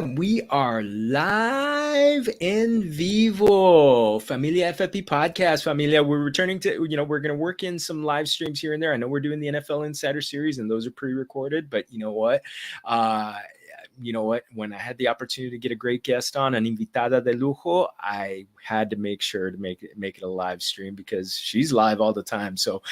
We are live in vivo. Familia FFB podcast. Familia, we're returning to, we're going to work in some live streams here and there. I know we're doing the NFL Insider Series and those are pre-recorded, but you know what? When I had the opportunity to get a great guest on, an invitada de lujo, I had to make sure to make it a live stream because she's live all the time. So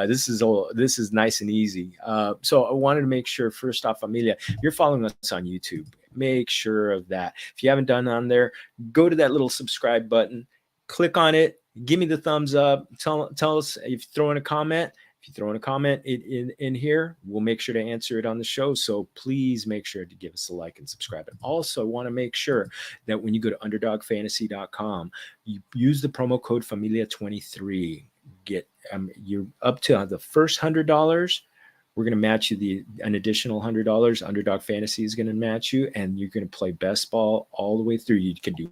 this is nice and easy. So I wanted to make sure, first off, Familia, you're following us on YouTube. Make sure of that. If you haven't done on there, go to that little subscribe button, click on it, give me the thumbs up, tell us if you throw in a comment. If you throw in a comment in here, we'll make sure to answer it on the show. So please make sure to give us a like and subscribe. And also, I want to make sure that when you go to underdogfantasy.com, you use the promo code Familia23. Get you're up to the first $100. We're going to match you an additional $100. Underdog Fantasy is going to match you, and you're going to play best ball all the way through. You can do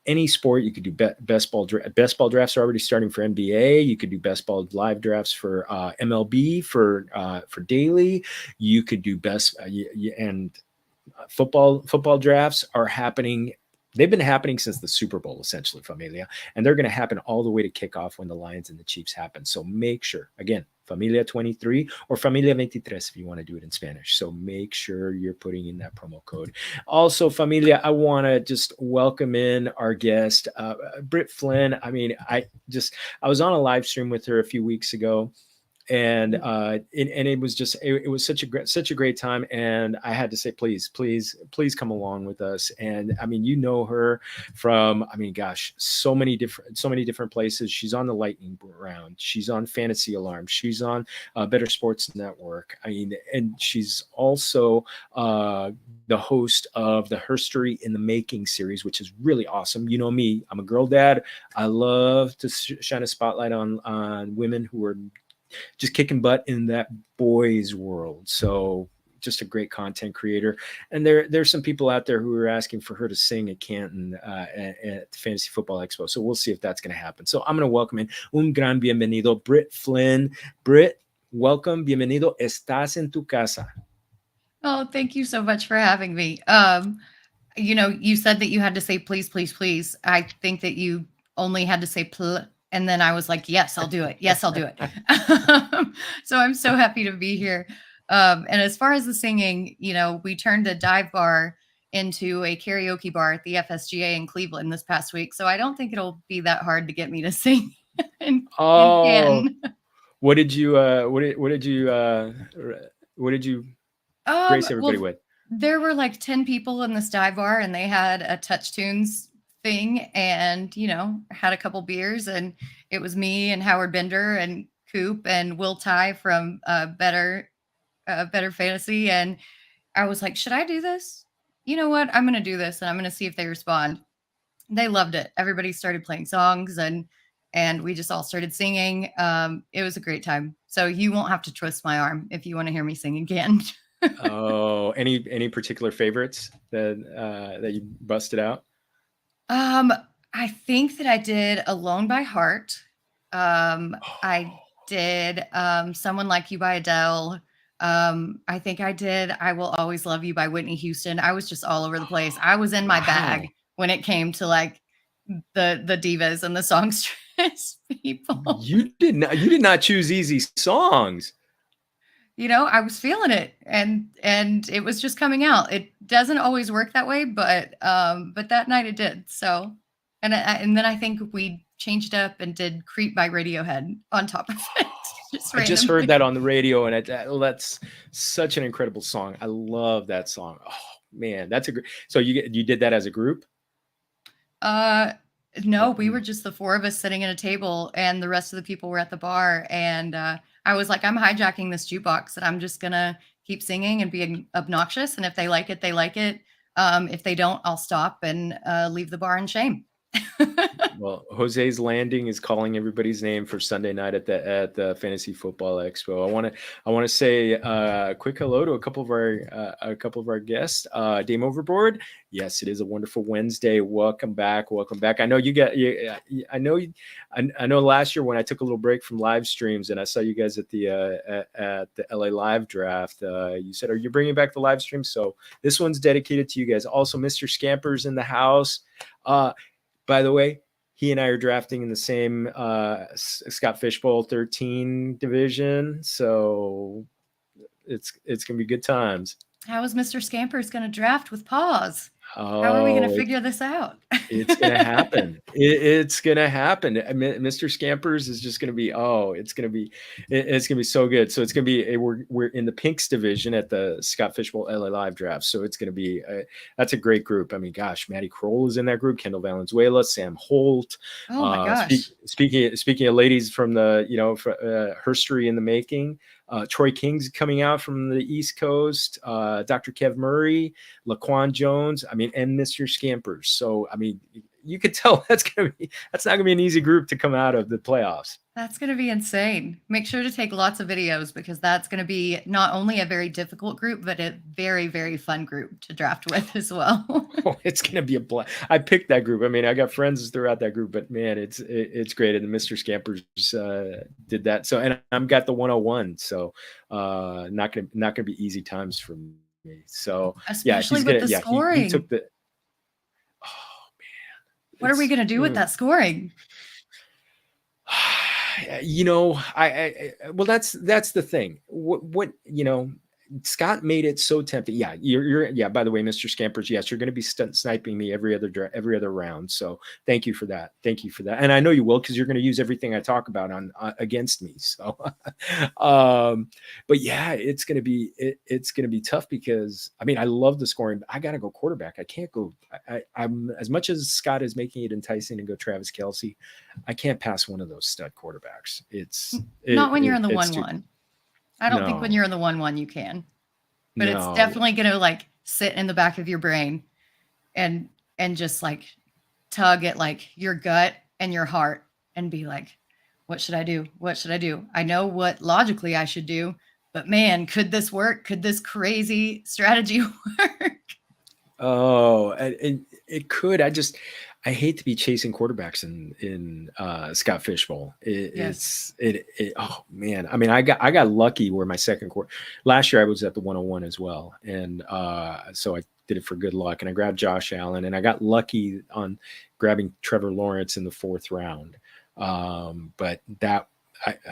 any sport. You could do best ball drafts are already starting for NBA. You could do best ball live drafts for MLB for daily. You could do and football drafts are happening. They've been happening since the Super Bowl, essentially, Familia, and they're going to happen all the way to kickoff when the Lions and the Chiefs happen. So make sure, again, Familia 23 or Familia 23 if you want to do it in Spanish. So make sure you're putting in that promo code. Also, Familia, I want to just welcome in our guest, Britt Flinn. I mean, I was on a live stream with her a few weeks ago. And it was just it was such a great time, and I had to say please come along with us. And I mean, you know her from so many different places. She's on the Lightning Round, she's on Fantasy Alarm, she's on Better Sports Network. I mean, and she's also the host of the Herstory in the Making series, which is really awesome. You know me, I'm a girl dad. I love to shine a spotlight on women who are just kicking butt in that boys world. So just a great content creator. And there's some people out there who are asking for her to sing at Canton at the Fantasy Football Expo. So we'll see if that's going to happen. So I'm going to welcome in un gran bienvenido, Britt Flinn. Britt, welcome. Bienvenido. Estás en tu casa. Oh, thank you so much for having me. You said that you had to say please, please, please. I think that you only had to say pl. And then I was like, yes, I'll do it. Yes, I'll do it. So I'm so happy to be here. And as far as the singing, we turned a dive bar into a karaoke bar at the FSGA in Cleveland this past week. So I don't think it'll be that hard to get me to sing. What did you grace everybody with? There were like 10 people in this dive bar, and they had a Touch Tunes thing, and had a couple beers, and it was me and Howard Bender and Coop and Will Ty from Better Fantasy. And I was like, should I do this? You know what? I'm going to do this, and I'm going to see if they respond. They loved it. Everybody started playing songs, and we just all started singing. It was a great time. So you won't have to twist my arm if you want to hear me sing again. Oh, any particular favorites that you busted out? I think that I did Alone by Heart. I did Someone Like You by Adele. I think I did I Will Always Love You by Whitney Houston. I was just all over the place. I was in my bag when it came to like the divas and the songstress people. You did not choose easy songs. I was feeling it, and it was just coming out. It doesn't always work that way, but that night it did. So, and then I think we changed up and did Creep by Radiohead on top of it. I just heard that on the radio, and that's such an incredible song. I love that song. Oh man, that's a great. So you did that as a group? No, we were just the four of us sitting at a table, and the rest of the people were at the bar, and I was like, I'm hijacking this jukebox, and I'm just gonna keep singing and being obnoxious. And if they like it, they like it. If they don't, I'll stop and leave the bar in shame. Well, Jose's Landing is calling everybody's name for Sunday night at the Fantasy Football Expo. I want to say a quick hello to a couple of our guests. Dame Overboard. Yes, it is a wonderful Wednesday. Welcome back. Welcome back. I know you got. I know last year when I took a little break from live streams and I saw you guys at the LA Live draft, you said, "Are you bringing back the live stream?" So this one's dedicated to you guys. Also, Mr. Scamper's in the house. By the way, he and I are drafting in the same Scott Fishbowl 13 division, so it's gonna be good times. How is Mr. Scamper's going to draft with pause? How are we going to figure this out? It's going to happen. It's going to happen. Mr. Scampers is just going to be, it's going to be so good. So it's going to be, we're in the Pinks division at the Scott Fishbowl LA Live draft. So it's going to be, that's a great group. I mean, gosh, Maddie Kroll is in that group, Kendall Valenzuela, Sam Holt. Oh my gosh. Speaking of ladies from the, herstory in the making, Troy King's coming out from the East Coast, Dr. Kev Murray, Laquan Jones, and Mr. Scampers. So, you could tell that's not gonna be an easy group to come out of the playoffs. That's going to be insane. Make sure to take lots of videos because that's going to be not only a very difficult group, but a very, very fun group to draft with as well. It's going to be a blast. I picked that group. I got friends throughout that group, but man, it's great. And the Mr. Scampers did that. So, and I'm got the 101. So, not gonna be easy times for me. So, especially with the scoring. He took the. Oh man, what are we gonna do with that scoring? Well, that's the thing. What Scott made it so tempting. Yeah, you're. By the way, Mr. Scampers, yes, you're going to be sniping me every other round. So thank you for that. And I know you will because you're going to use everything I talk about on against me. So, but yeah, it's going to be tough because I love the scoring. But I got to go quarterback. I can't go. I'm as much as Scott is making it enticing to go Travis Kelce. I can't pass one of those stud quarterbacks. Not when you're in the 1-1. I don't think when you're in the 1-1 you can, but it's definitely going to sit in the back of your brain and just tug at your gut and your heart and be like, what should I do? What should I do? I know what logically I should do, but man, could this work? Could this crazy strategy work? Oh, and it could. I hate to be chasing quarterbacks in Scott Fishbowl. Oh man. I got lucky where my second quarter last year I was at the 101 as well. And so I did it for good luck and I grabbed Josh Allen and I got lucky on grabbing Trevor Lawrence in the 4th round. But that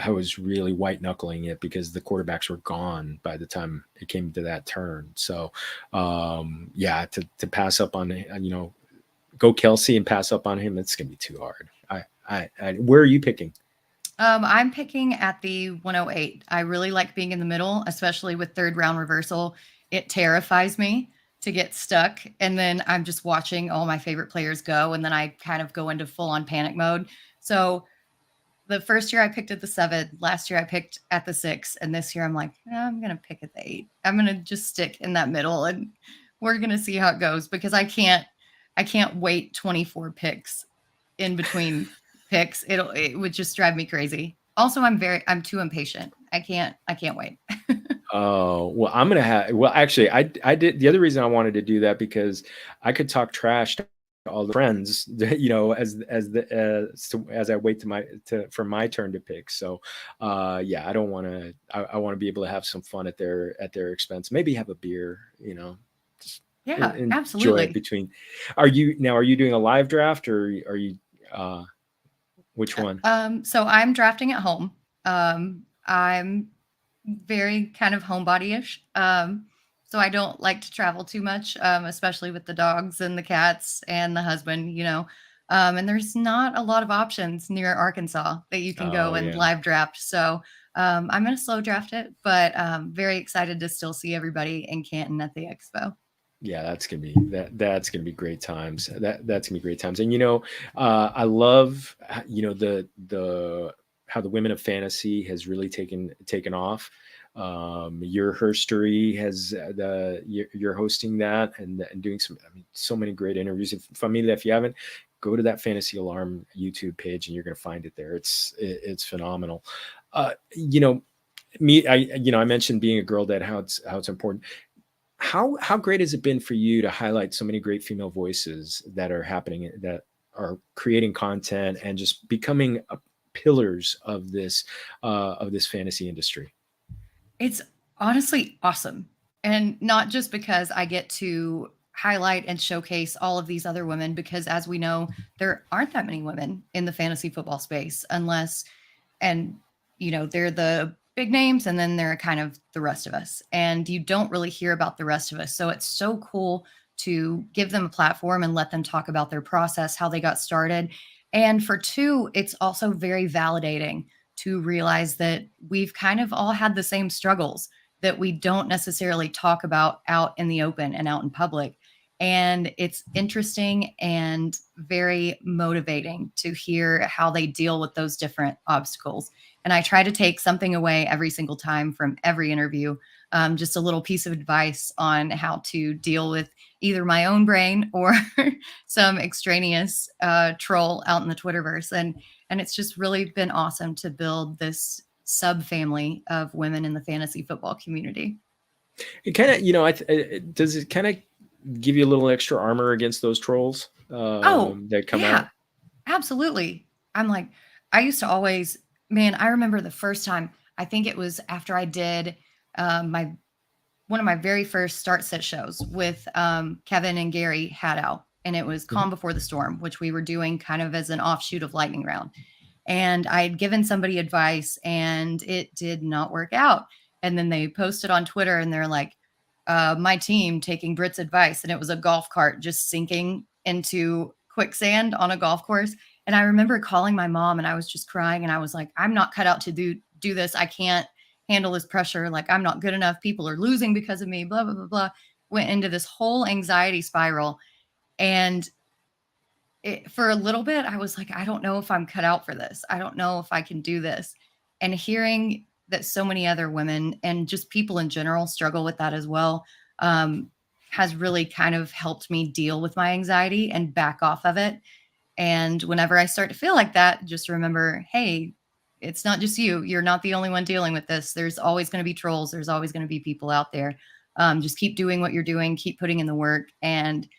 I was really white knuckling it because the quarterbacks were gone by the time it came to that turn. So to pass up on, go Kelce and pass up on him, it's going to be too hard. Where are you picking? I'm picking at the 108. I really like being in the middle, especially with 3rd round reversal. It terrifies me to get stuck. And then I'm just watching all my favorite players go. And then I kind of go into full on panic mode. So the first year I picked at the 7, last year I picked at the 6. And this year I'm like, I'm going to pick at the 8. I'm going to just stick in that middle and we're going to see how it goes because I can't wait 24 picks in between picks. It would just drive me crazy. Also, I'm too impatient. I can't wait. Oh, well, actually I did. The other reason I wanted to do that because I could talk trash to all the friends, as I wait for my turn to pick. So, I don't want to, I want to be able to have some fun at their expense, maybe have a beer, Yeah, absolutely. Between, are you doing a live draft or are you, which one? So I'm drafting at home. I'm very kind of homebody-ish. So I don't like to travel too much, especially with the dogs and the cats and the husband, and there's not a lot of options near Arkansas that you can go and live draft. So I'm going to slow draft it, but very excited to still see everybody in Canton at the expo. Yeah, that's gonna be great times. That's gonna be great times. And I love the how the Women of Fantasy has really taken off. Your herstory has you're hosting that and doing so many great interviews. Familia, if you haven't, go to that Fantasy Alarm YouTube page and you're going to find it there. It's phenomenal. You know, I mentioned being a girl dad, how it's important. How great has it been for you to highlight so many great female voices that are happening, that are creating content and just becoming pillars of this fantasy industry? It's honestly awesome. And not just because I get to highlight and showcase all of these other women, because as we know, there aren't that many women in the fantasy football space unless, and they're the big names and then they're kind of the rest of us. And you don't really hear about the rest of us. So it's so cool to give them a platform and let them talk about their process, how they got started. And for two, it's also very validating to realize that we've kind of all had the same struggles that we don't necessarily talk about out in the open and out in public. And it's interesting and very motivating to hear how they deal with those different obstacles. And I try to take something away every single time from every interview, just a little piece of advice on how to deal with either my own brain or some extraneous troll out in the Twitterverse. And it's just really been awesome to build this sub family of women in the fantasy football community. It kind of, does it kind of give you a little extra armor against those trolls that come out? Absolutely. I'm like, I used to always, man, I remember the first time, I think it was after I did one of my very first start set shows with Kevin and Gary Haddow, and it was Calm Before the Storm, which we were doing kind of as an offshoot of Lightning Round. And I had given somebody advice and it did not work out. And then they posted on Twitter and they're like, my team taking Britt's advice. And it was a golf cart just sinking into quicksand on a golf course. And I remember calling my mom and I was just crying. And I was like, I'm not cut out to do this. I can't handle this pressure. Like, I'm not good enough. People are losing because of me, blah, blah, blah, blah. Went into this whole anxiety spiral. And for a little bit, I was like, I don't know if I'm cut out for this. I don't know if I can do this. And hearing that so many other women and just people in general struggle with that as well, has really kind of helped me deal with my anxiety and back off of it. And whenever I start to feel like that, just remember, hey, it's not just you. You're not the only one dealing with this. There's always going to be trolls. There's always going to be people out there. Just keep doing what you're doing, keep putting in the work. And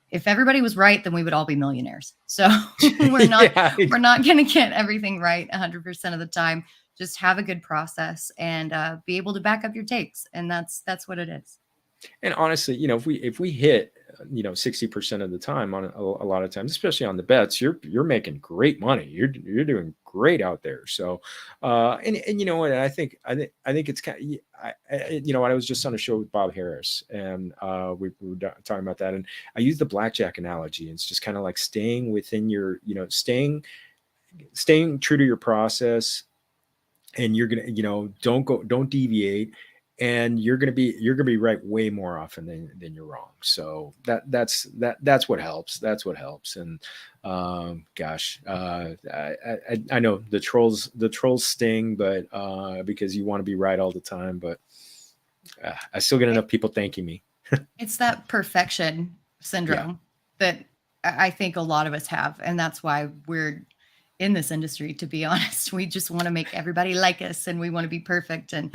if everybody was right, then we would all be millionaires. So we're not going to get everything right 100% of the time. Just have a good process and be able to back up your takes. And that's what it is. And honestly, if we hit, 60% of the time on a lot of times, especially on the bets, you're making great money. You're doing great out there. So, and you know what? I think it's kind of, I was just on a show with Bob Harris and we were talking about that. And I use the blackjack analogy. It's just kind of like staying within your, staying true to your process, and you're going to, don't deviate. And you're gonna be right way more often than you're wrong. So that's what helps. That's what helps. And gosh, I know the trolls sting, but because you want to be right all the time. But I still get enough people thanking me. It's that perfection syndrome that I think a lot of us have, and that's why we're in this industry, to be honest. We just want to make everybody like us and we want to be perfect. And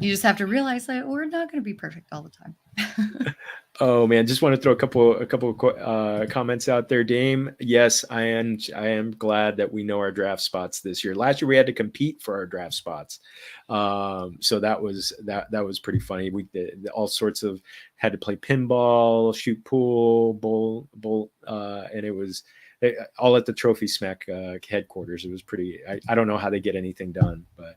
you just have to realize that we're not going to be perfect all the time. Oh man, just want to throw a couple of comments out there. Dame, yes, I am glad that we know our draft spots this year. Last year we had to compete for our draft spots, so that was pretty funny. We did all sorts of, had to play pinball, shoot pool, bowl, and it was all at the Trophy Smack headquarters. It was pretty, I don't know how they get anything done, but,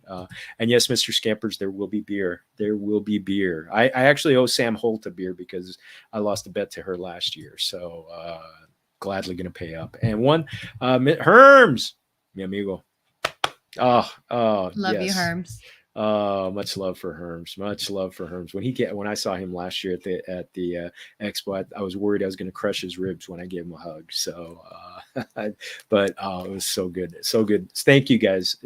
and yes, Mr. Scampers, there will be beer. There will be beer. I actually owe Sam Holt a beer because I lost a bet to her last year. So gladly going to pay up. And one, Herms, mi amigo. Oh, love yes. you, Herms. Much love for Herms. Much love for Herms. When I saw him last year at the expo, I was worried I was going to crush his ribs when I gave him a hug. So, but it was so good, so good. Thank you guys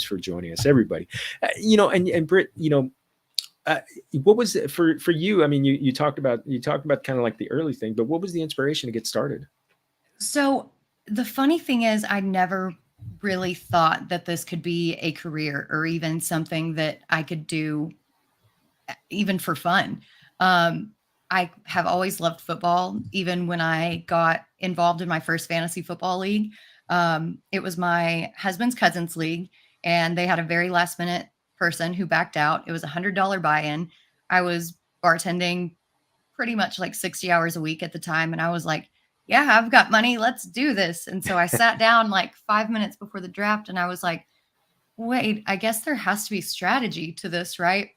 for joining us, everybody. And Britt, what was it for you? I mean, you talked about kind of like the early thing, but what was the inspiration to get started? So The funny thing is, I never really thought that this could be a career or even something that I could do even for fun. Um, I have always loved football. Even when I got involved in my first fantasy football league, it was my husband's cousin's league, and they had a very last minute person who backed out. It was $100 buy-in. I was bartending pretty much like 60 hours a week at the time. And I was like, yeah, I've got money. Let's do this. And so I sat down like 5 minutes before the draft and I was like, wait, I guess there has to be strategy to this, right?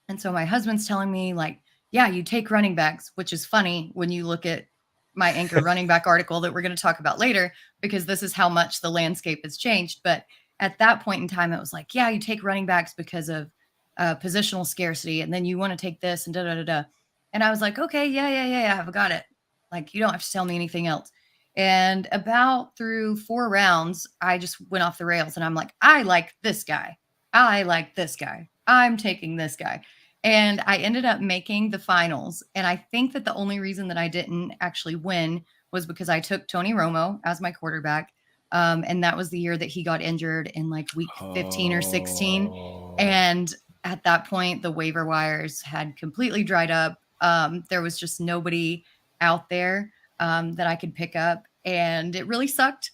And so my husband's telling me, like, yeah, you take running backs, which is funny when you look at my Anchor running back article that we're going to talk about later, because this is how much the landscape has changed. But at that point in time, it was like, yeah, you take running backs because of positional scarcity. And then you want to take this and da da da da. And I was like, okay, yeah, I've got it. Like, you don't have to tell me anything else. And about through 4 rounds, I just went off the rails and I'm like, I like this guy. I like this guy. I'm taking this guy. And I ended up making the finals. And I think that the only reason that I didn't actually win was because I took Tony Romo as my quarterback. And that was the year that he got injured in like week 15 or 16. And at that point, the waiver wires had completely dried up. There was just nobody out there that I could pick up. And it really sucked.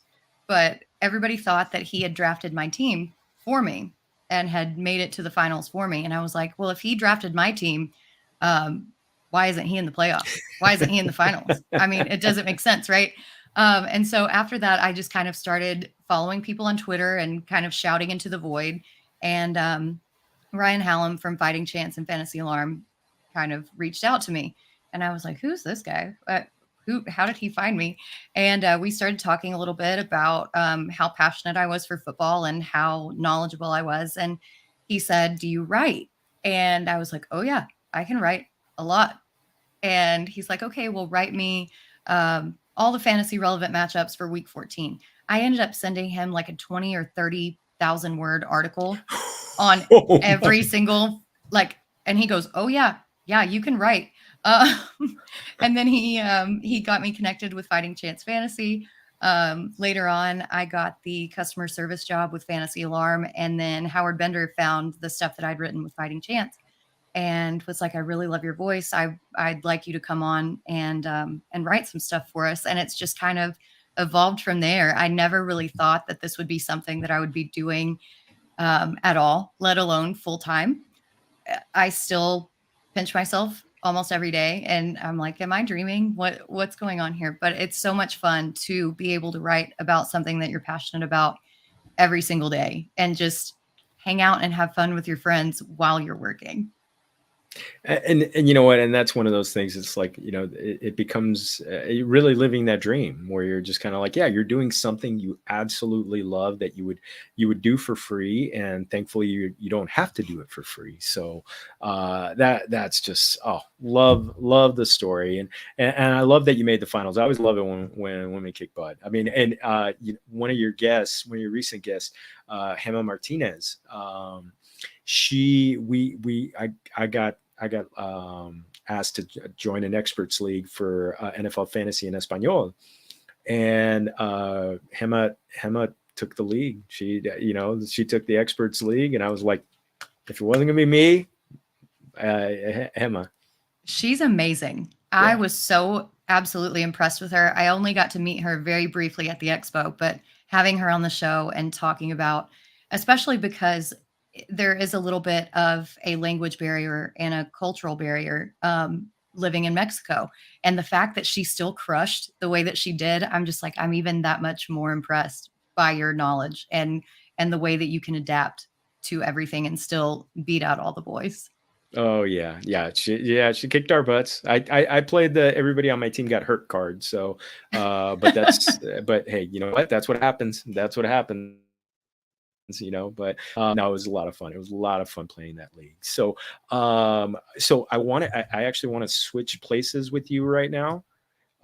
But everybody thought that he had drafted my team for me and had made it to the finals for me. And I was like, well, if he drafted my team, why isn't he in the playoffs? Why isn't he in the finals? I mean, it doesn't make sense, right? And so after that, I just kind of started following people on Twitter and kind of shouting into the void. And Ryan Hallam from Fighting Chance and Fantasy Alarm kind of reached out to me. And I was like, who's this guy? How did he find me? And we started talking a little bit about how passionate I was for football and how knowledgeable I was. And he said, do you write? And I was like, oh yeah, I can write a lot. And he's like, okay, well, write me all the fantasy relevant matchups for week 14. I ended up sending him like a 20 or 30,000 word article on every single, like, and he goes, oh yeah, you can write. And then he got me connected with Fighting Chance Fantasy. Later on, I got the customer service job with Fantasy Alarm, and then Howard Bender found the stuff that I'd written with Fighting Chance, and was like, "I really love your voice. I'd like you to come on and write some stuff for us." And it's just kind of evolved from there. I never really thought that this would be something that I would be doing at all, let alone full time. I still pinch myself almost every day and I'm like, am I dreaming? What's going on here? But it's so much fun to be able to write about something that you're passionate about every single day and just hang out and have fun with your friends while you're working. And you know what, and that's one of those things. It's like, it becomes really living that dream where you're just kind of like, yeah, you're doing something you absolutely love that you would do for free, and thankfully you don't have to do it for free. So that's just, love the story, and I love that you made the finals. I always love it when women kick butt. I mean, and one of your recent guests, Gemma Martinez, I got asked to join an experts league for NFL fantasy in Espanol, and Gemma took the league. She took the experts league, and I was like, if it wasn't gonna be me, Gemma. She's amazing. Yeah. I was so absolutely impressed with her. I only got to meet her very briefly at the expo, but having her on the show and talking about, especially because there is a little bit of a language barrier and a cultural barrier living in Mexico. And the fact that she still crushed the way that she did, I'm just like, I'm even that much more impressed by your knowledge and the way that you can adapt to everything and still beat out all the boys. Oh yeah. She kicked our butts. I played the everybody on my team got hurt card. So, but but hey, you know what? That's what happens. But no, it was a lot of fun. It was a lot of fun playing that league. So I actually want to switch places with you right now.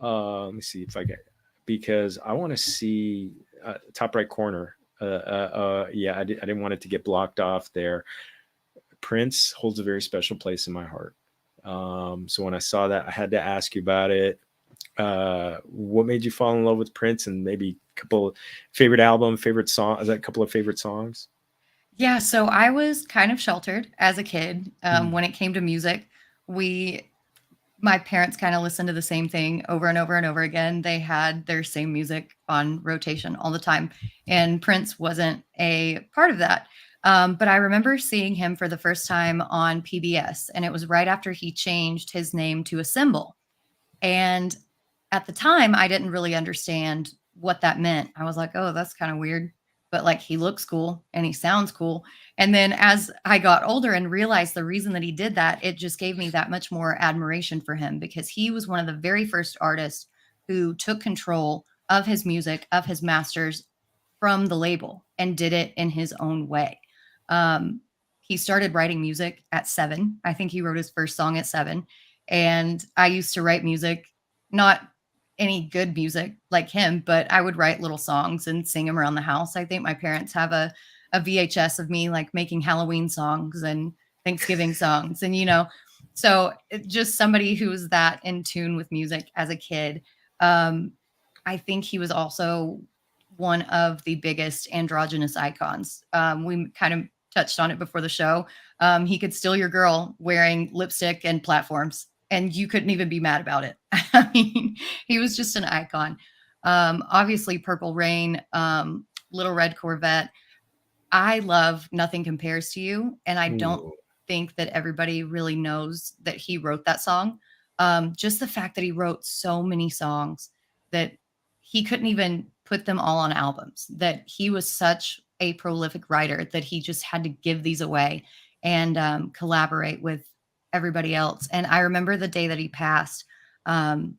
Let me see if I get, because I want to see top right corner. I didn't want it to get blocked off there. Prince holds a very special place in my heart. So when I saw that, I had to ask you about it. what made you fall in love with Prince, and maybe a couple favorite album, favorite song? Is that a couple of favorite songs? Yeah, so I was kind of sheltered as a kid Mm. when it came to music. We My parents kind of listened to the same thing over and over and over again. They had their same music on rotation all the time, and Prince wasn't a part of that. But I remember seeing him for the first time on PBS, and it was right after he changed his name to a symbol. And at the time, I didn't really understand what that meant. I was like, "Oh, that's kind of weird." But like he looks cool and he sounds cool. And then as I got older and realized the reason that he did that, it just gave me that much more admiration for him because he was one of the very first artists who took control of his music, of his masters from the label and did it in his own way. Um, he started writing music at 7. I think he wrote his first song at 7. And I used to write music, not any good music like him, but I would write little songs and sing them around the house. I think my parents have a VHS of me like making Halloween songs and Thanksgiving songs. And, so just somebody who was that in tune with music as a kid. Um, I think he was also one of the biggest androgynous icons. We kind of touched on it before the show. He could steal your girl wearing lipstick and platforms, and you couldn't even be mad about it. I mean, he was just an icon. Obviously, Purple Rain, Little Red Corvette. I love Nothing Compares to You, and I don't Ooh. think that everybody really knows that he wrote that song. Just the fact that he wrote so many songs that he couldn't even put them all on albums, that he was such a prolific writer that he just had to give these away and collaborate with everybody else. And I remember the day that he passed, um,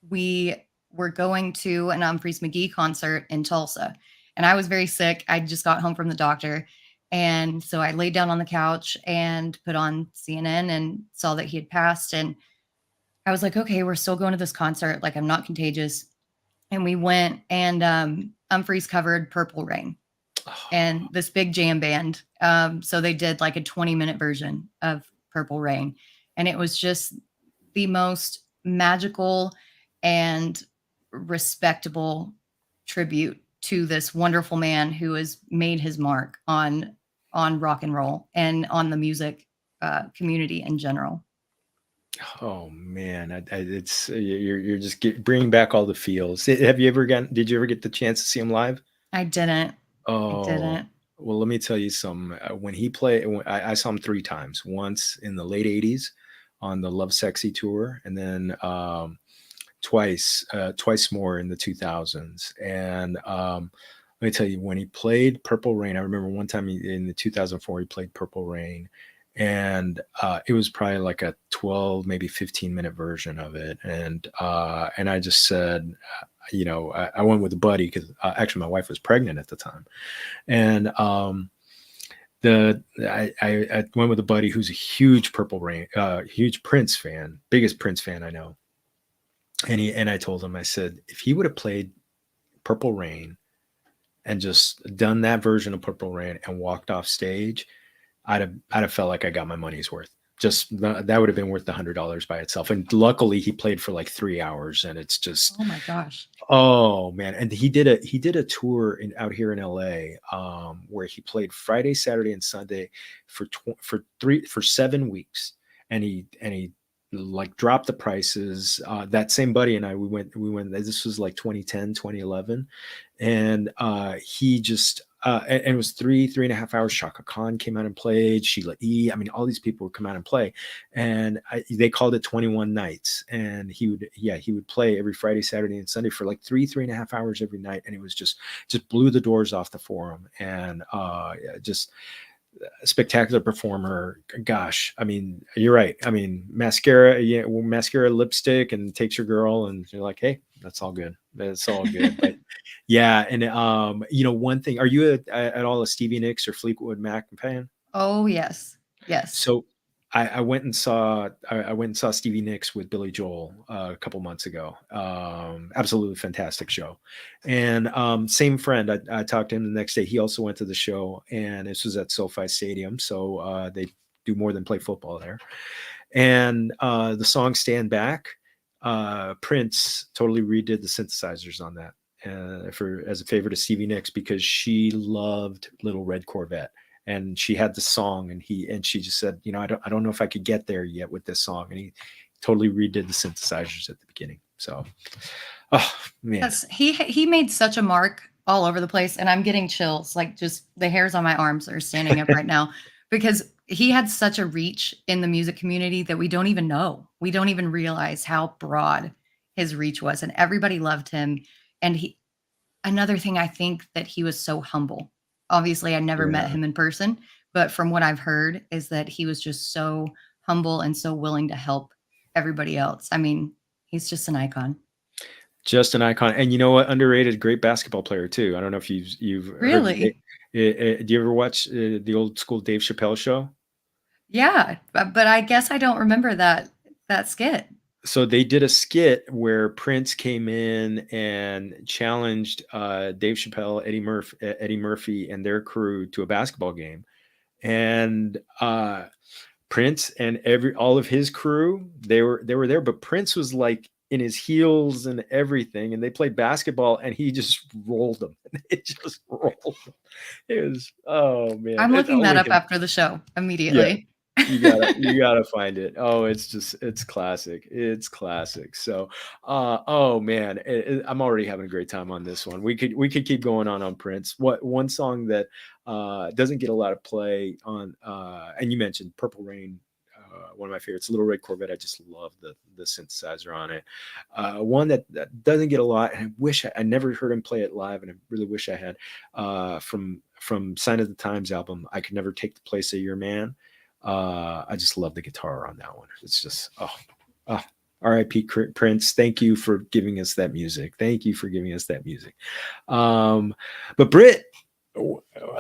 we were going to an Humphreys McGee concert in Tulsa. And I was very sick. I just got home from the doctor. And so I laid down on the couch and put on CNN and saw that he had passed. And I was like, okay, we're still going to this concert. Like, I'm not contagious. And we went, and Humphreys covered Purple Rain and this big jam band. So they did like a 20-minute version of Purple Rain. And it was just the most magical and respectable tribute to this wonderful man who has made his mark on rock and roll and on the music community in general. Oh man, it's you're just bringing back all the feels. Have you ever gotten? Did you ever get the chance to see him live? I didn't. I Oh, didn't. well, let me tell you some. When he played, I saw him 3 times. Once in the late '80s on the Love Sexy tour, and then twice more in the 2000s. And let me tell you, when he played Purple Rain, I remember one time in the 2004 he played Purple Rain, and it was probably like a 12, maybe 15-minute version of it. And I just said, I went with a buddy because actually my wife was pregnant at the time, and I went with a buddy who's a huge Purple Rain, huge Prince fan, biggest Prince fan I know. And I told him, I said, if he would have played Purple Rain and just done that version of Purple Rain and walked off stage, I'd have felt like I got my money's worth. Just that would have been worth the $100 by itself. And luckily, he played for like 3 hours, and it's just, Oh my gosh. oh man. And he did a tour out here in LA, where he played Friday, Saturday, and Sunday for 7 weeks, and he like dropped the prices. That same buddy and I, we went, this was like 2010, 2011. And he just and it was 3.5 hours. Shaka Khan came out and played, Sheila E. I mean, all these people would come out and play. And they called it 21 nights. And he would play every Friday, Saturday, and Sunday for like 3.5 hours every night. And it was just blew the doors off the forum. And just a spectacular performer. Gosh, I mean, you're right. I mean, mascara, mascara, lipstick, and takes your girl, and you're like, hey, that's all good. That's all good. But yeah, and one thing, are you at all a Stevie Nicks or Fleetwood Mac fan? Oh yes. Yes. So I went and saw Stevie Nicks with Billy Joel a couple months ago. Absolutely fantastic show. And same friend, I talked to him the next day. He also went to the show, and this was at SoFi Stadium. So they do more than play football there. And the song "Stand Back." Prince totally redid the synthesizers on that for as a favor to Stevie Nicks because she loved Little Red Corvette. And she had the song, and she just said, I don't know if I could get there yet with this song. And he totally redid the synthesizers at the beginning. So, oh man, Yes, he made such a mark all over the place, and I'm getting chills. Like just the hairs on my arms are standing up right now because he had such a reach in the music community that we don't even know. We don't even realize how broad his reach was, and everybody loved him. And another thing, I think that he was so humble. Obviously, I never met yeah. him in person, but from what I've heard is that he was just so humble and so willing to help everybody else. I mean, he's just an icon. Just an icon. And you know what? Underrated, great basketball player too. I don't know if you've heard. Really? Do you ever watch the old school Dave Chappelle show? Yeah, but I guess I don't remember that skit. So they did a skit where Prince came in and challenged Dave Chappelle, Eddie Murphy, and their crew to a basketball game, and Prince and all of his crew they were there, but Prince was like in his heels and everything, and they played basketball, and he just rolled them. It just rolled them. It was oh man, I'm it's looking that only up him. after the show Yeah. immediately. You gotta find it. Oh, it's classic. It's classic. So, oh man, I'm already having a great time on this one. We could keep going on Prince. What one song that doesn't get a lot of play on, and you mentioned Purple Rain. One of my favorites, Little Red Corvette. I just love the synthesizer on it. One that doesn't get a lot, and I wish I never heard him play it live, and I really wish I had. From Sign of the Times album, I Could Never Take the Place of Your Man. I just love the guitar on that one. It's just R.I.P. Prince. Thank you for giving us that music. Thank you for giving us that music. But Britt,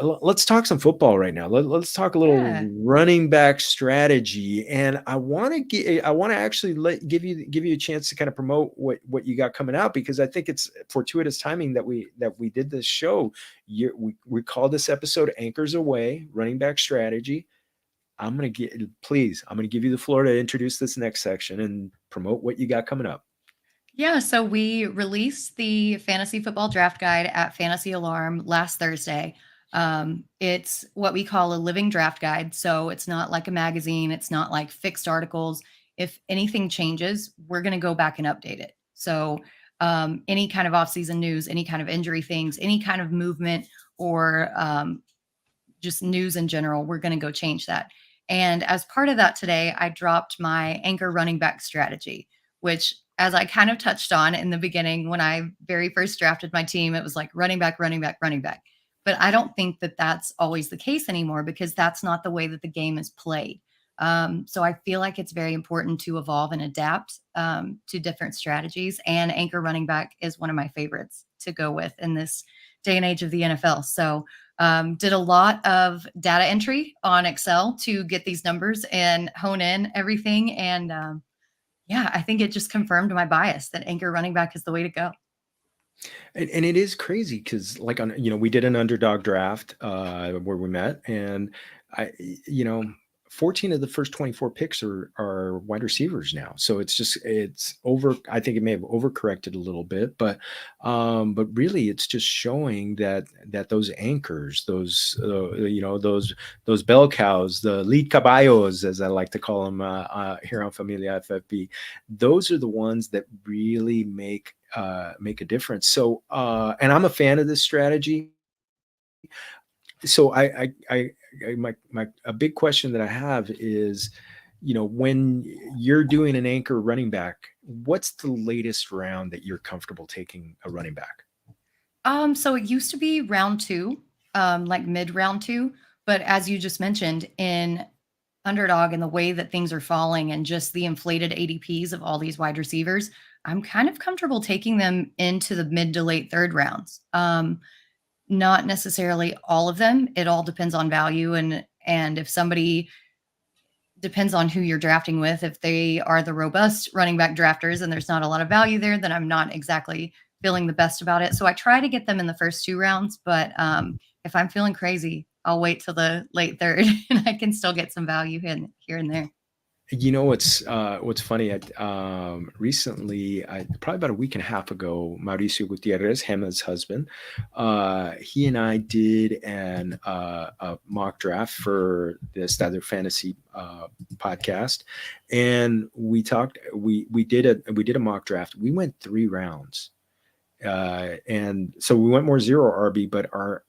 let's talk some football right now. Let's talk a little Yeah. running back strategy, and I want to actually give you a chance to kind of promote what you got coming out, because I think it's fortuitous timing that we did this show. We call this episode Anchors Away Running Back Strategy. I'm going to give you the floor to introduce this next section and promote what you got coming up. Yeah, so we released the fantasy football draft guide at Fantasy Alarm last Thursday. It's what we call a living draft guide. So it's not like a magazine, it's not like fixed articles. If anything changes, we're going to go back and update it. So any kind of offseason news, any kind of injury things, any kind of movement, or just news in general, we're going to go change that. And as part of that today, I dropped my anchor running back strategy, which, as I kind of touched on in the beginning, when I very first drafted my team, it was like running back, running back, running back. But I don't think that that's always the case anymore, because that's not the way that the game is played. So I feel like it's very important to evolve and adapt to different strategies. And anchor running back is one of my favorites to go with in this day and age of the NFL. So did a lot of data entry on Excel to get these numbers and hone in everything. And yeah, I think it just confirmed my bias that anchor running back is the way to go. And it is crazy because, like, we did an underdog draft where we met, and 14 of the first 24 picks are wide receivers now. So it's over. I think it may have overcorrected a little bit, but really it's just showing that those anchors, those those bell cows, the lead caballos, as I like to call them here on Familia FFB, those are the ones that really make a difference. So and I'm a fan of this strategy. So my a big question that I have is, when you're doing an anchor running back, what's the latest round that you're comfortable taking a running back? So it used to be round two, like mid round two, but as you just mentioned, in underdog and the way that things are falling and just the inflated ADPs of all these wide receivers, I'm kind of comfortable taking them into the mid to late third rounds. Not necessarily all of them. It all depends on value, and if somebody, depends on who you're drafting with. If they are the robust running back drafters and there's not a lot of value there, then I'm not exactly feeling the best about it. So I try to get them in the first two rounds, but if I'm feeling crazy, I'll wait till the late third and I can still get some value in here and there. You know what's funny? Recently, probably about a week and a half ago, Mauricio Gutierrez, Hema's husband, he and I did a mock draft for the Estadio Fantasy podcast, and we talked. We did a mock draft. We went 3 rounds, and so we went more zero RB, but our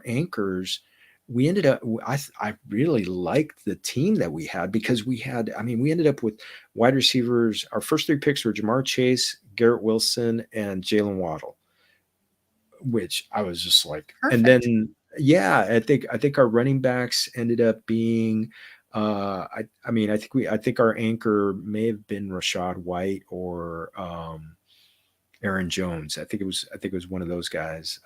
anchors, we ended up. I really liked the team that we had because we had. I mean, we ended up with wide receivers. Our first 3 picks were Jamar Chase, Garrett Wilson, and Jalen Waddle, which I was just like. And Perfect. then yeah, I think our running backs ended up being. I mean, I think our anchor may have been Rashad White or Aaron Jones. I think it was one of those guys.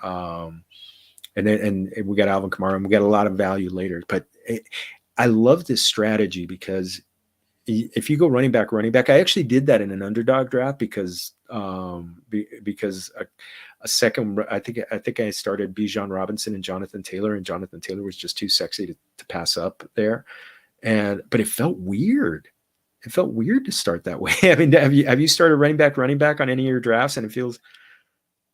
And we got Alvin Kamara, and we got a lot of value later. But I love this strategy because if you go running back, I actually did that in an underdog draft because because a second, I think I started Bijan Robinson and Jonathan Taylor, and Jonathan Taylor was just too sexy to pass up there. But it felt weird. It felt weird to start that way. I mean, have you started running back on any of your drafts, and it feels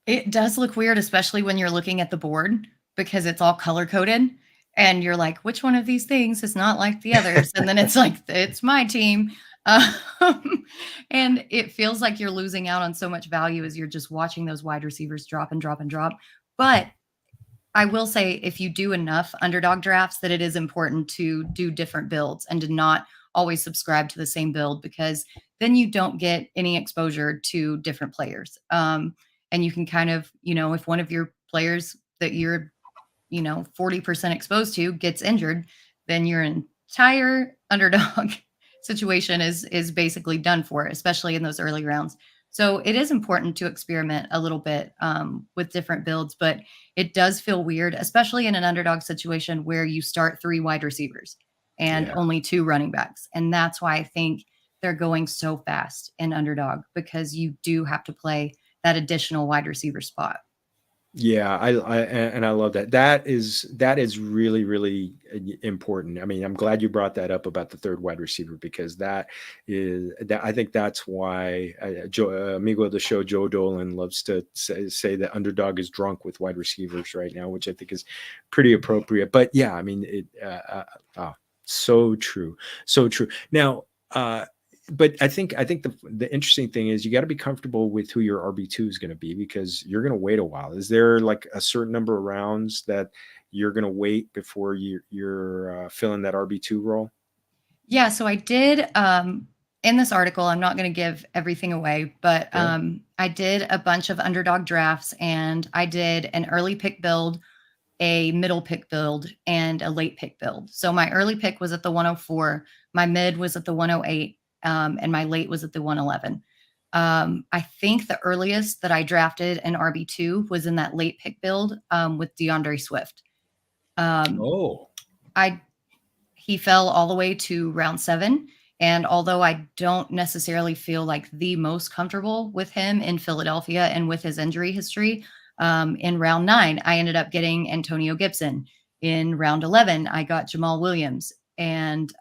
It does look weird, especially when you're looking at the board because it's all color coded and you're like, which one of these things is not like the others? And then it's like, it's my team. And it feels like you're losing out on so much value as you're just watching those wide receivers drop and drop and drop. But I will say, if you do enough underdog drafts, that it is important to do different builds and to not always subscribe to the same build because then you don't get any exposure to different players. And you can kind of, if one of your players that you're, 40% exposed to gets injured, then your entire underdog situation is basically done for, especially in those early rounds. So it is important to experiment a little bit with different builds, but it does feel weird, especially in an underdog situation where you start 3 wide receivers and yeah. only 2 running backs. And that's why I think they're going so fast in underdog because you do have to play that additional wide receiver spot. Yeah, I love that. That is really really important. I mean, I'm glad you brought that up about the third wide receiver because I think that's why amigo of the show Joe Dolan loves to say that underdog is drunk with wide receivers right now, which I think is pretty appropriate. But yeah, I mean so true, so true. Now, but I think the interesting thing is you got to be comfortable with who your RB2 is going to be because you're going to wait a while. Is there like a certain number of rounds that you're going to wait before you're filling that RB2 role? Yeah, so I did in this article, I'm not going to give everything away, but Sure. I did a bunch of underdog drafts and I did an early pick build, a middle pick build, and a late pick build. So my early pick was at the 104, my mid was at the 108, and my late was at the 111. I think the earliest that I drafted an RB2 was in that late pick build with DeAndre Swift. Um, Oh, I He fell all the way to round 7. And although I don't necessarily feel like the most comfortable with him in Philadelphia and with his injury history, in round 9, I ended up getting Antonio Gibson. In round 11, I got Jamal Williams. And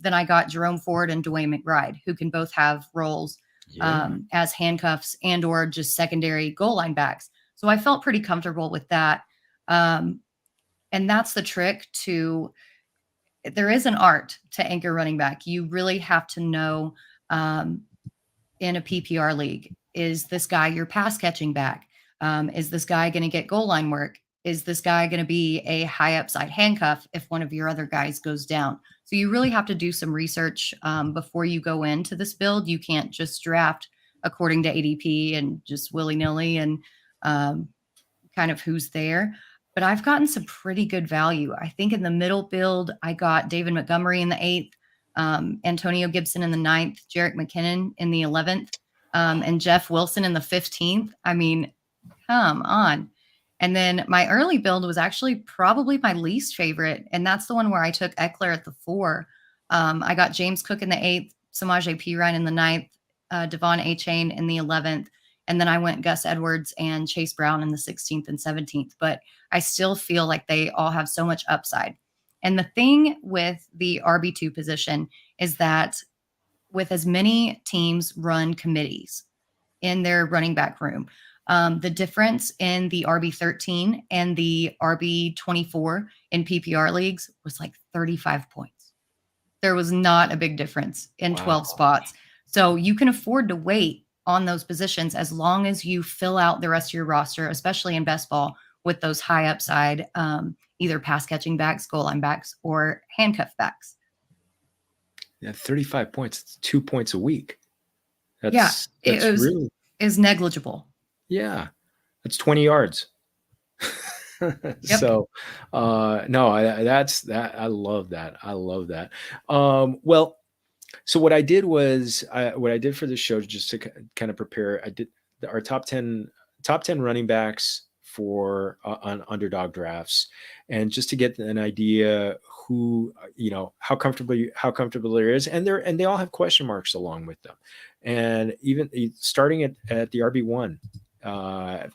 then I got Jerome Ford and Dwayne McBride, who can both have roles yeah. as handcuffs and or just secondary goal line backs. So I felt pretty comfortable with that. Um, and that's the trick to there is an art to anchor running back. You really have to know um, in a PPR league, is this guy your pass catching back? Is this guy going to get goal line work? Is this guy going to be a high upside handcuff if one of your other guys goes down? So you really have to do some research before you go into this build. You can't just draft according to ADP and just willy nilly and um, kind of who's there. But I've gotten some pretty good value. I think in the middle build, I got David Montgomery in the 8th, Antonio Gibson in the 9th, Jerick McKinnon in the 11th, and Jeff Wilson in the 15th. I mean, come on. And then my early build was actually probably my least favorite. And that's the one where I took Eckler at the 4. I got James Cook in the 8th, Samaje Perine in the 9th, Devon Achane in the 11th. And then I went Gus Edwards and Chase Brown in the 16th and 17th. But I still feel like they all have so much upside. And the thing with the RB2 position is that with as many teams run committees in their running back room. The difference in the RB13 and the RB24 in PPR leagues was like 35 points. There was not a big difference in 12 Wow. spots. So you can afford to wait on those positions as long as you fill out the rest of your roster, especially in best ball, with those high upside, either pass catching backs, goal line backs, or handcuff backs. Yeah, 35 points. It's 2 points a week. Yeah, it That's was really, is negligible. yeah. That's 20 yards. Yep. So, no, that's that. I love that. I love that. Well, so what I did was what I did for the show just to kind of prepare. I did our top ten running backs for on underdog drafts, and just to get an idea who how comfortable there is, and they all have question marks along with them, and even starting at the RB1,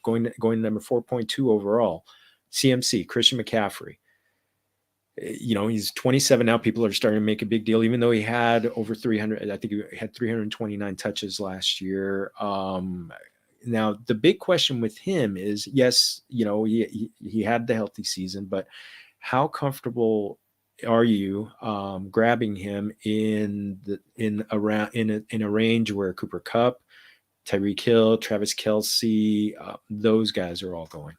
going number 4.2 overall, CMC Christian McCaffrey. He's 27 now. People are starting to make a big deal, even though he had over 300. I think he had 329 touches last year. Now the big question with him is, yes, he had the healthy season, but how comfortable are you grabbing him in a range where Cooper Kupp, Tyreek Hill, Travis Kelce, those guys are all going?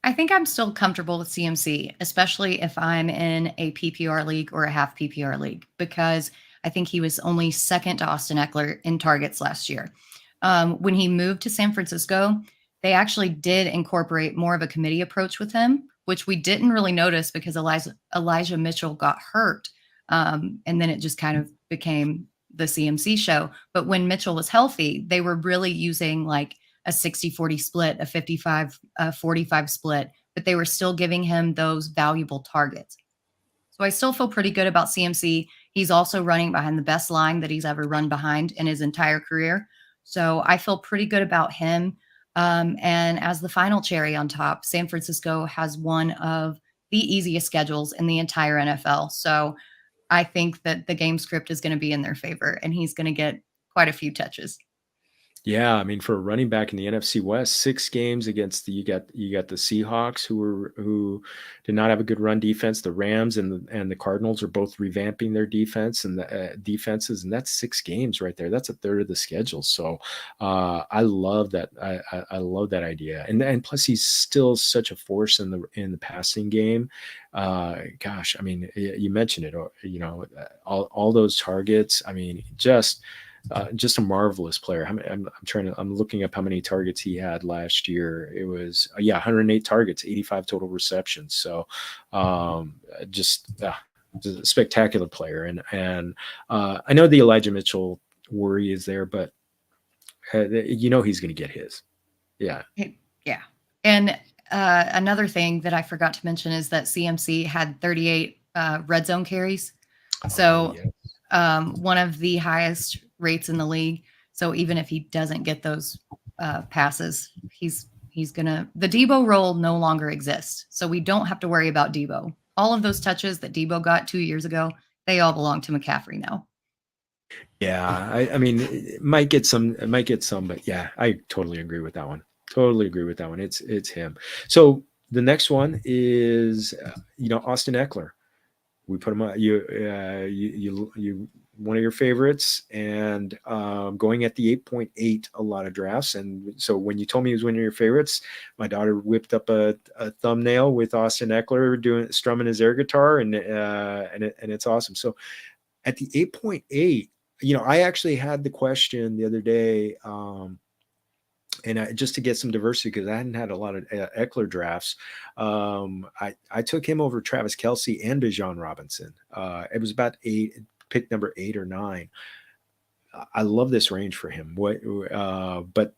I think I'm still comfortable with CMC, especially if I'm in a PPR league or a half PPR league, because I think he was only second to Austin Eckler in targets last year. When he moved to San Francisco, they actually did incorporate more of a committee approach with him, which we didn't really notice because Elijah Mitchell got hurt. And then it just kind of became the CMC show. But when Mitchell was healthy, they were really using like a 60-40 split, a 55-45 split, but they were still giving him those valuable targets. So I still feel pretty good about CMC. He's also running behind the best line that he's ever run behind in his entire career. So I feel pretty good about him. And as the final cherry on top, San Francisco has one of the easiest schedules in the entire NFL. So I think that the game script is going to be in their favor, and he's going to get quite a few touches. Yeah, I mean, for a running back in the NFC West, 6 games against you got the Seahawks who did not have a good run defense. The Rams and the Cardinals are both revamping their defense and the defenses, and that's 6 games right there. That's a third of the schedule. So I love that. I love that idea, and plus he's still such a force in the passing game. Gosh, I mean, you mentioned it. All those targets. I mean, just a marvelous player. I'm looking up how many targets he had last year. It was 108 targets, 85 total receptions. So just a spectacular player. And I know the Elijah Mitchell worry is there, but he's going to get his. Yeah. Yeah. And another thing that I forgot to mention is that CMC had 38 red zone carries. So one of the highest rates in the league. So even if he doesn't get those passes, he's gonna, the Debo role no longer exists. So we don't have to worry about Debo. All of those touches that Debo got 2 years ago, they all belong to McCaffrey now. Yeah, I mean, it might get some, but yeah, I totally agree with that one. It's him. So the next one is Austin Eckler. We put him on you one of your favorites, and going at the 8.8 a lot of drafts. And so when you told me he was one of your favorites, my daughter whipped up a thumbnail with Austin Eckler strumming his air guitar, and it's awesome. So at the 8.8, I actually had the question the other day. And just to get some diversity, because I hadn't had a lot of Eckler drafts, I took him over Travis Kelce and Bijan Robinson. It was about pick number 8 or 9. I love this range for him. But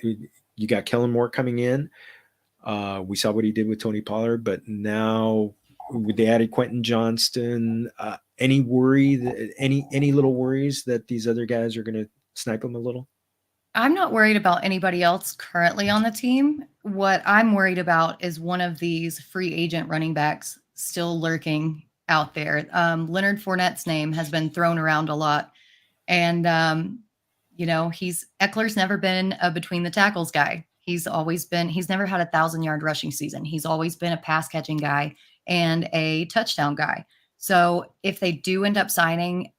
you got Kellen Moore coming in. We saw what he did with Tony Pollard, but now with the added Quentin Johnston, any little worries that these other guys are going to snipe him a little? I'm not worried about anybody else currently on the team. What I'm worried about is one of these free agent running backs still lurking out there. Leonard Fournette's name has been thrown around a lot. And, Eckler's never been a between the tackles guy. He's never had 1,000-yard rushing season. He's always been a pass catching guy and a touchdown guy. So if they do end up signing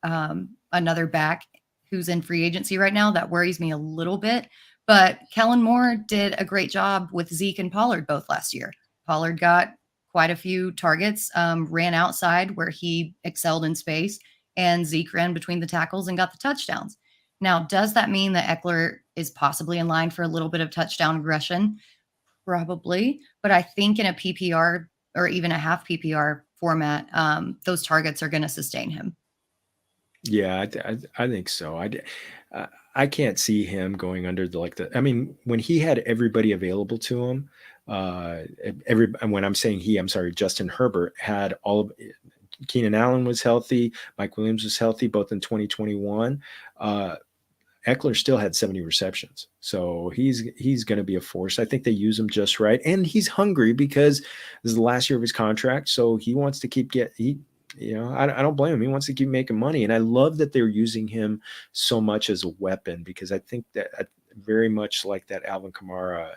another back who's in free agency right now, that worries me a little bit. But Kellen Moore did a great job with Zeke and Pollard both last year. Pollard got quite a few targets, ran outside where he excelled in space, and Zeke ran between the tackles and got the touchdowns. Now, does that mean that Eckler is possibly in line for a little bit of touchdown regression? Probably. But I think in a PPR or even a half PPR format, those targets are going to sustain him. Yeah, I think so. I can't see him going under I mean, when he had everybody available to him, and when I'm saying he, I'm sorry, Justin Herbert had all of Keenan Allen was healthy, Mike Williams was healthy, both in 2021. Eckler still had 70 receptions. So he's going to be a force. I think they use him just right. And he's hungry because this is the last year of his contract. So he wants to I don't blame him. He wants to keep making money. And I love that they're using him so much as a weapon, because I think that very much like that Alvin Kamara,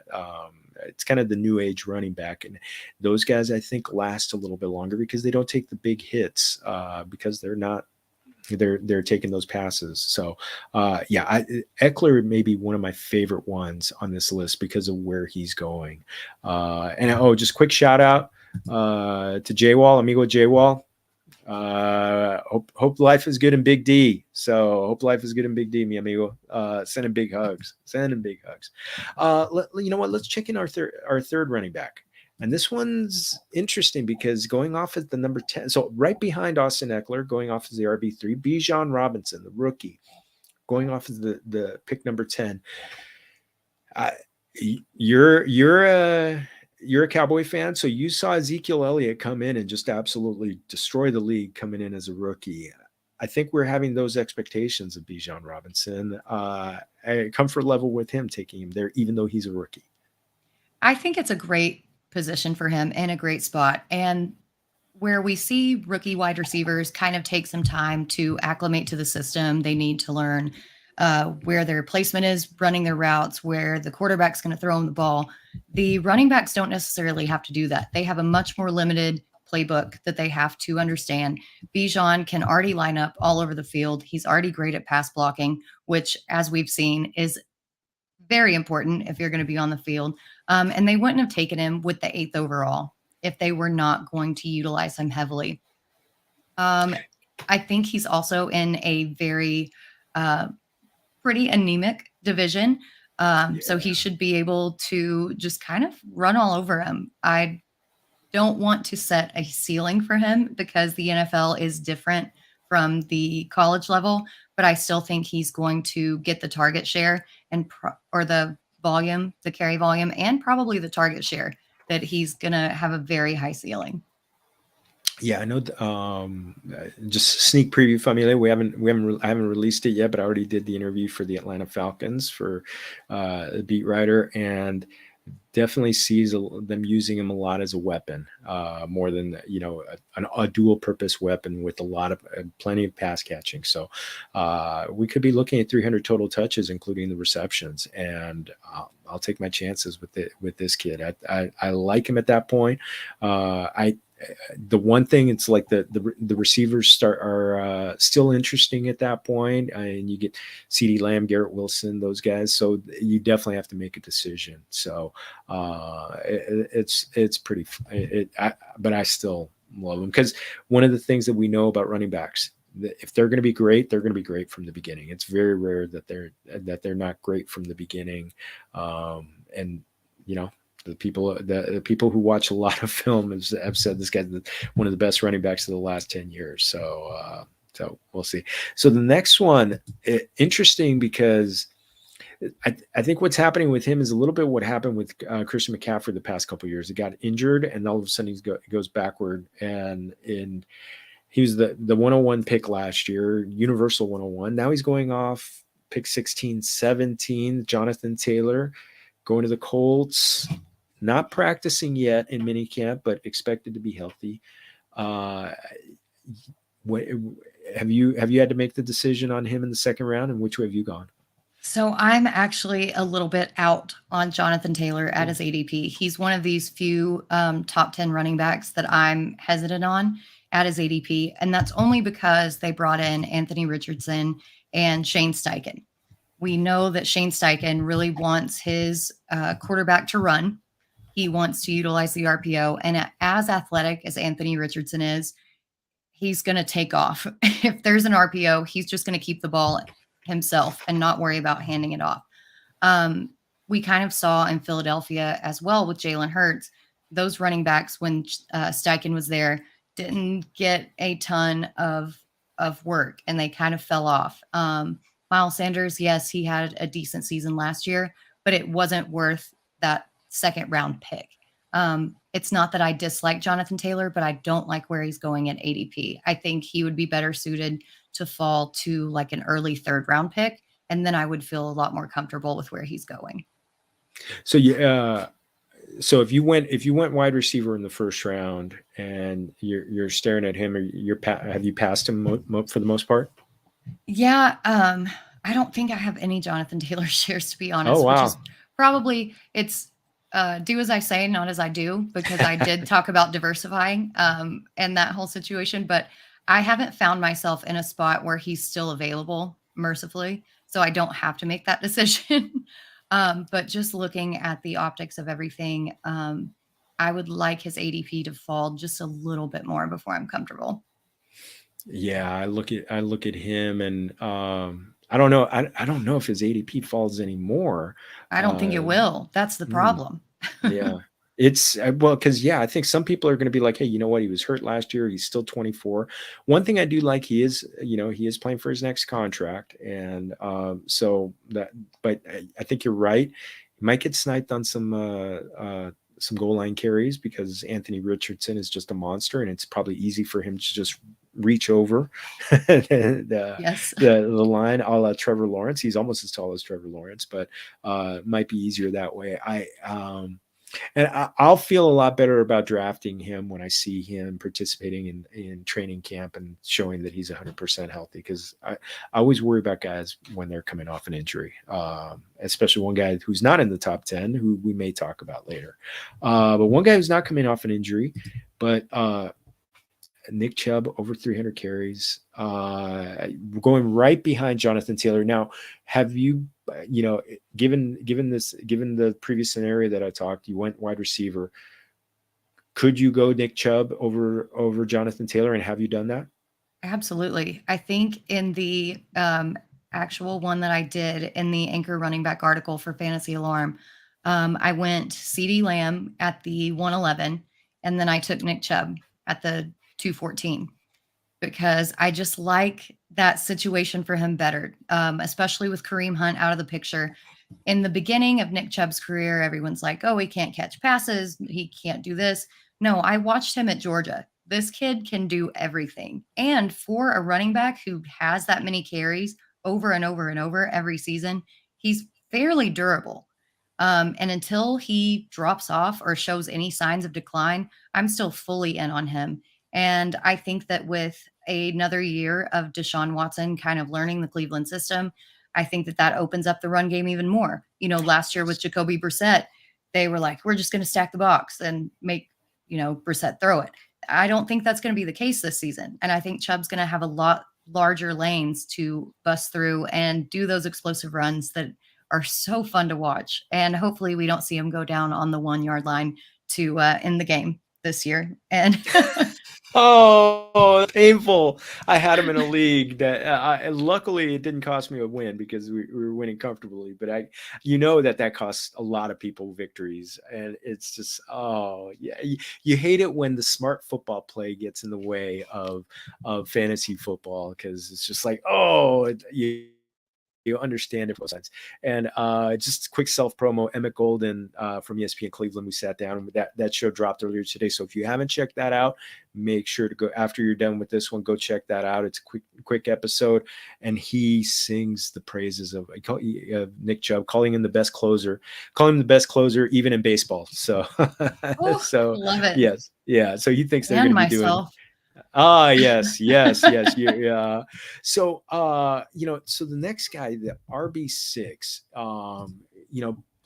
it's kind of the new age running back. And those guys, I think, last a little bit longer because they don't take the big hits because they're taking those passes. So Eckler may be one of my favorite ones on this list because of where he's going. Just quick shout out to J-Wall, amigo J-Wall. Hope life is good in Big D. So hope life is good in Big D, mi amigo. Sending big hugs. You know what? Let's check in our third running back. And this one's interesting because going off as the number 10, so right behind Austin Eckler, going off as the RB3, Bijan Robinson, the rookie, going off as the pick number 10. You're a Cowboy fan, so you saw Ezekiel Elliott come in and just absolutely destroy the league coming in as a rookie. I think we're having those expectations of Bijan Robinson. Comfort level with him taking him there, even though he's a rookie. I think it's a great position for him and a great spot. And where we see rookie wide receivers kind of take some time to acclimate to the system, they need to learn where their placement is, running their routes, where the quarterback's going to throw them the ball. The running backs don't necessarily have to do that. They have a much more limited playbook that they have to understand. Bijan can already line up all over the field. He's already great at pass blocking, which, as we've seen, is very important if you're going to be on the field. And they wouldn't have taken him with the 8th overall if they were not going to utilize him heavily. I think he's also in a very pretty anemic division. So he should be able to just kind of run all over him. I don't want to set a ceiling for him because the NFL is different from the college level, but I still think he's going to get the target share or the volume, the carry volume, and probably the target share, that he's going to have a very high ceiling. Yeah, I know. Just sneak preview, Familia. I haven't released it yet, but I already did the interview for the Atlanta Falcons for a beat writer, and definitely sees them using him a lot as a weapon, more than a dual purpose weapon with a lot of plenty of pass catching. So we could be looking at 300 total touches, including the receptions, and I'll take my chances with this kid. I like him at that point. The one thing, it's like the receivers are still interesting at that point, and you get CeeDee Lamb, Garrett Wilson, those guys. So you definitely have to make a decision. So it's pretty. But I still love them, because one of the things that we know about running backs, if they're going to be great, they're going to be great from the beginning. It's very rare that they're not great from the beginning, and the people who watch a lot of film have said this guy's one of the best running backs of the last 10 years. So we'll see. So the next one, interesting, because I think what's happening with him is a little bit what happened with Christian McCaffrey the past couple of years. He got injured, and all of a sudden he goes backward. And he was the 101 pick last year, universal 101. Now he's going off pick 16, 17, Jonathan Taylor, going to the Colts. Not practicing yet in minicamp, but expected to be healthy. have you had to make the decision on him in the second round, and which way have you gone? So I'm actually a little bit out on Jonathan Taylor at his ADP. He's one of these few top 10 running backs that I'm hesitant on at his ADP. And that's only because they brought in Anthony Richardson and Shane Steichen. We know that Shane Steichen really wants his quarterback to run. He wants to utilize the RPO. And as athletic as Anthony Richardson is, he's going to take off. If there's an RPO, he's just going to keep the ball himself and not worry about handing it off. We kind of saw in Philadelphia as well with Jalen Hurts, those running backs when Steichen was there didn't get a ton of work and they kind of fell off. Miles Sanders, yes, he had a decent season last year, but it wasn't worth that second round pick. It's not that I dislike Jonathan Taylor, but I don't like where he's going at ADP. I think he would be better suited to fall to like an early third round pick. And then I would feel a lot more comfortable with where he's going. So yeah, so if you went wide receiver in the first round and you're staring at him, or have you passed him for the most part? Yeah, I don't think I have any Jonathan Taylor shares, to be honest. Oh, wow. Which is probably do as I say, not as I do, because I did talk about diversifying and that whole situation, but I haven't found myself in a spot where he's still available, mercifully, so I don't have to make that decision. But just looking at the optics of everything, I would like his ADP to fall just a little bit more before I'm comfortable. Yeah, I look at him, and I don't know. I don't know if his ADP falls anymore. I don't think it will. That's the problem. Yeah. It's well, because I think some people are going to be like, hey, you know what? He was hurt last year. He's still 24. One thing I do like, he is playing for his next contract, and so that. But I think you're right. He might get sniped on some goal line carries because Anthony Richardson is just a monster, and it's probably easy for him to just reach over the line a la Trevor Lawrence. He's almost as tall as Trevor Lawrence, but might be easier that way. And I'll feel a lot better about drafting him when I see him participating in training camp and showing that he's 100% healthy, because I always worry about guys when they're coming off an injury, especially one guy who's not in the top 10, who we may talk about later. But one guy who's not coming off an injury, but Nick Chubb, over 300 carries, going right behind Jonathan Taylor. Now, have you, given the previous scenario that I talked, you went wide receiver. Could you go Nick Chubb over Jonathan Taylor, and have you done that? Absolutely. I think in the actual one that I did in the Anchor running back article for Fantasy Alarm, I went CeeDee Lamb at the 111, and then I took Nick Chubb at the 214, because I just like that situation for him better, especially with Kareem Hunt out of the picture. In the beginning of Nick Chubb's career, everyone's like, oh, he can't catch passes. He can't do this. No, I watched him at Georgia. This kid can do everything. And for a running back who has that many carries over and over and over every season, he's fairly durable. And until he drops off or shows any signs of decline, I'm still fully in on him. And I think that with another year of Deshaun Watson kind of learning the Cleveland system, I think that opens up the run game even more. Last year with Jacoby Brissett, they were like, we're just going to stack the box and make, Brissett throw it. I don't think that's going to be the case this season. And I think Chubb's going to have a lot larger lanes to bust through and do those explosive runs that are so fun to watch. And hopefully we don't see him go down on the 1 yard line to end the game this year. And oh, painful. I had him in a league that luckily it didn't cost me a win, because we were winning comfortably, but that costs a lot of people victories. And it's just, you hate it when the smart football play gets in the way of fantasy football, because it's just like, you understand it both sides. And just a quick self promo, Emmett Golden from ESPN Cleveland, we sat down, and that show dropped earlier today. So if you haven't checked that out, make sure to go, after you're done with this one, go check that out. It's a quick episode, and he sings the praises of Nick Chubb, calling him the best closer even in baseball. So love it. Yes. Yeah. So he thinks they're going to be doing Ah, yes, yes, yes. Yeah. So, so the next guy, the RB6,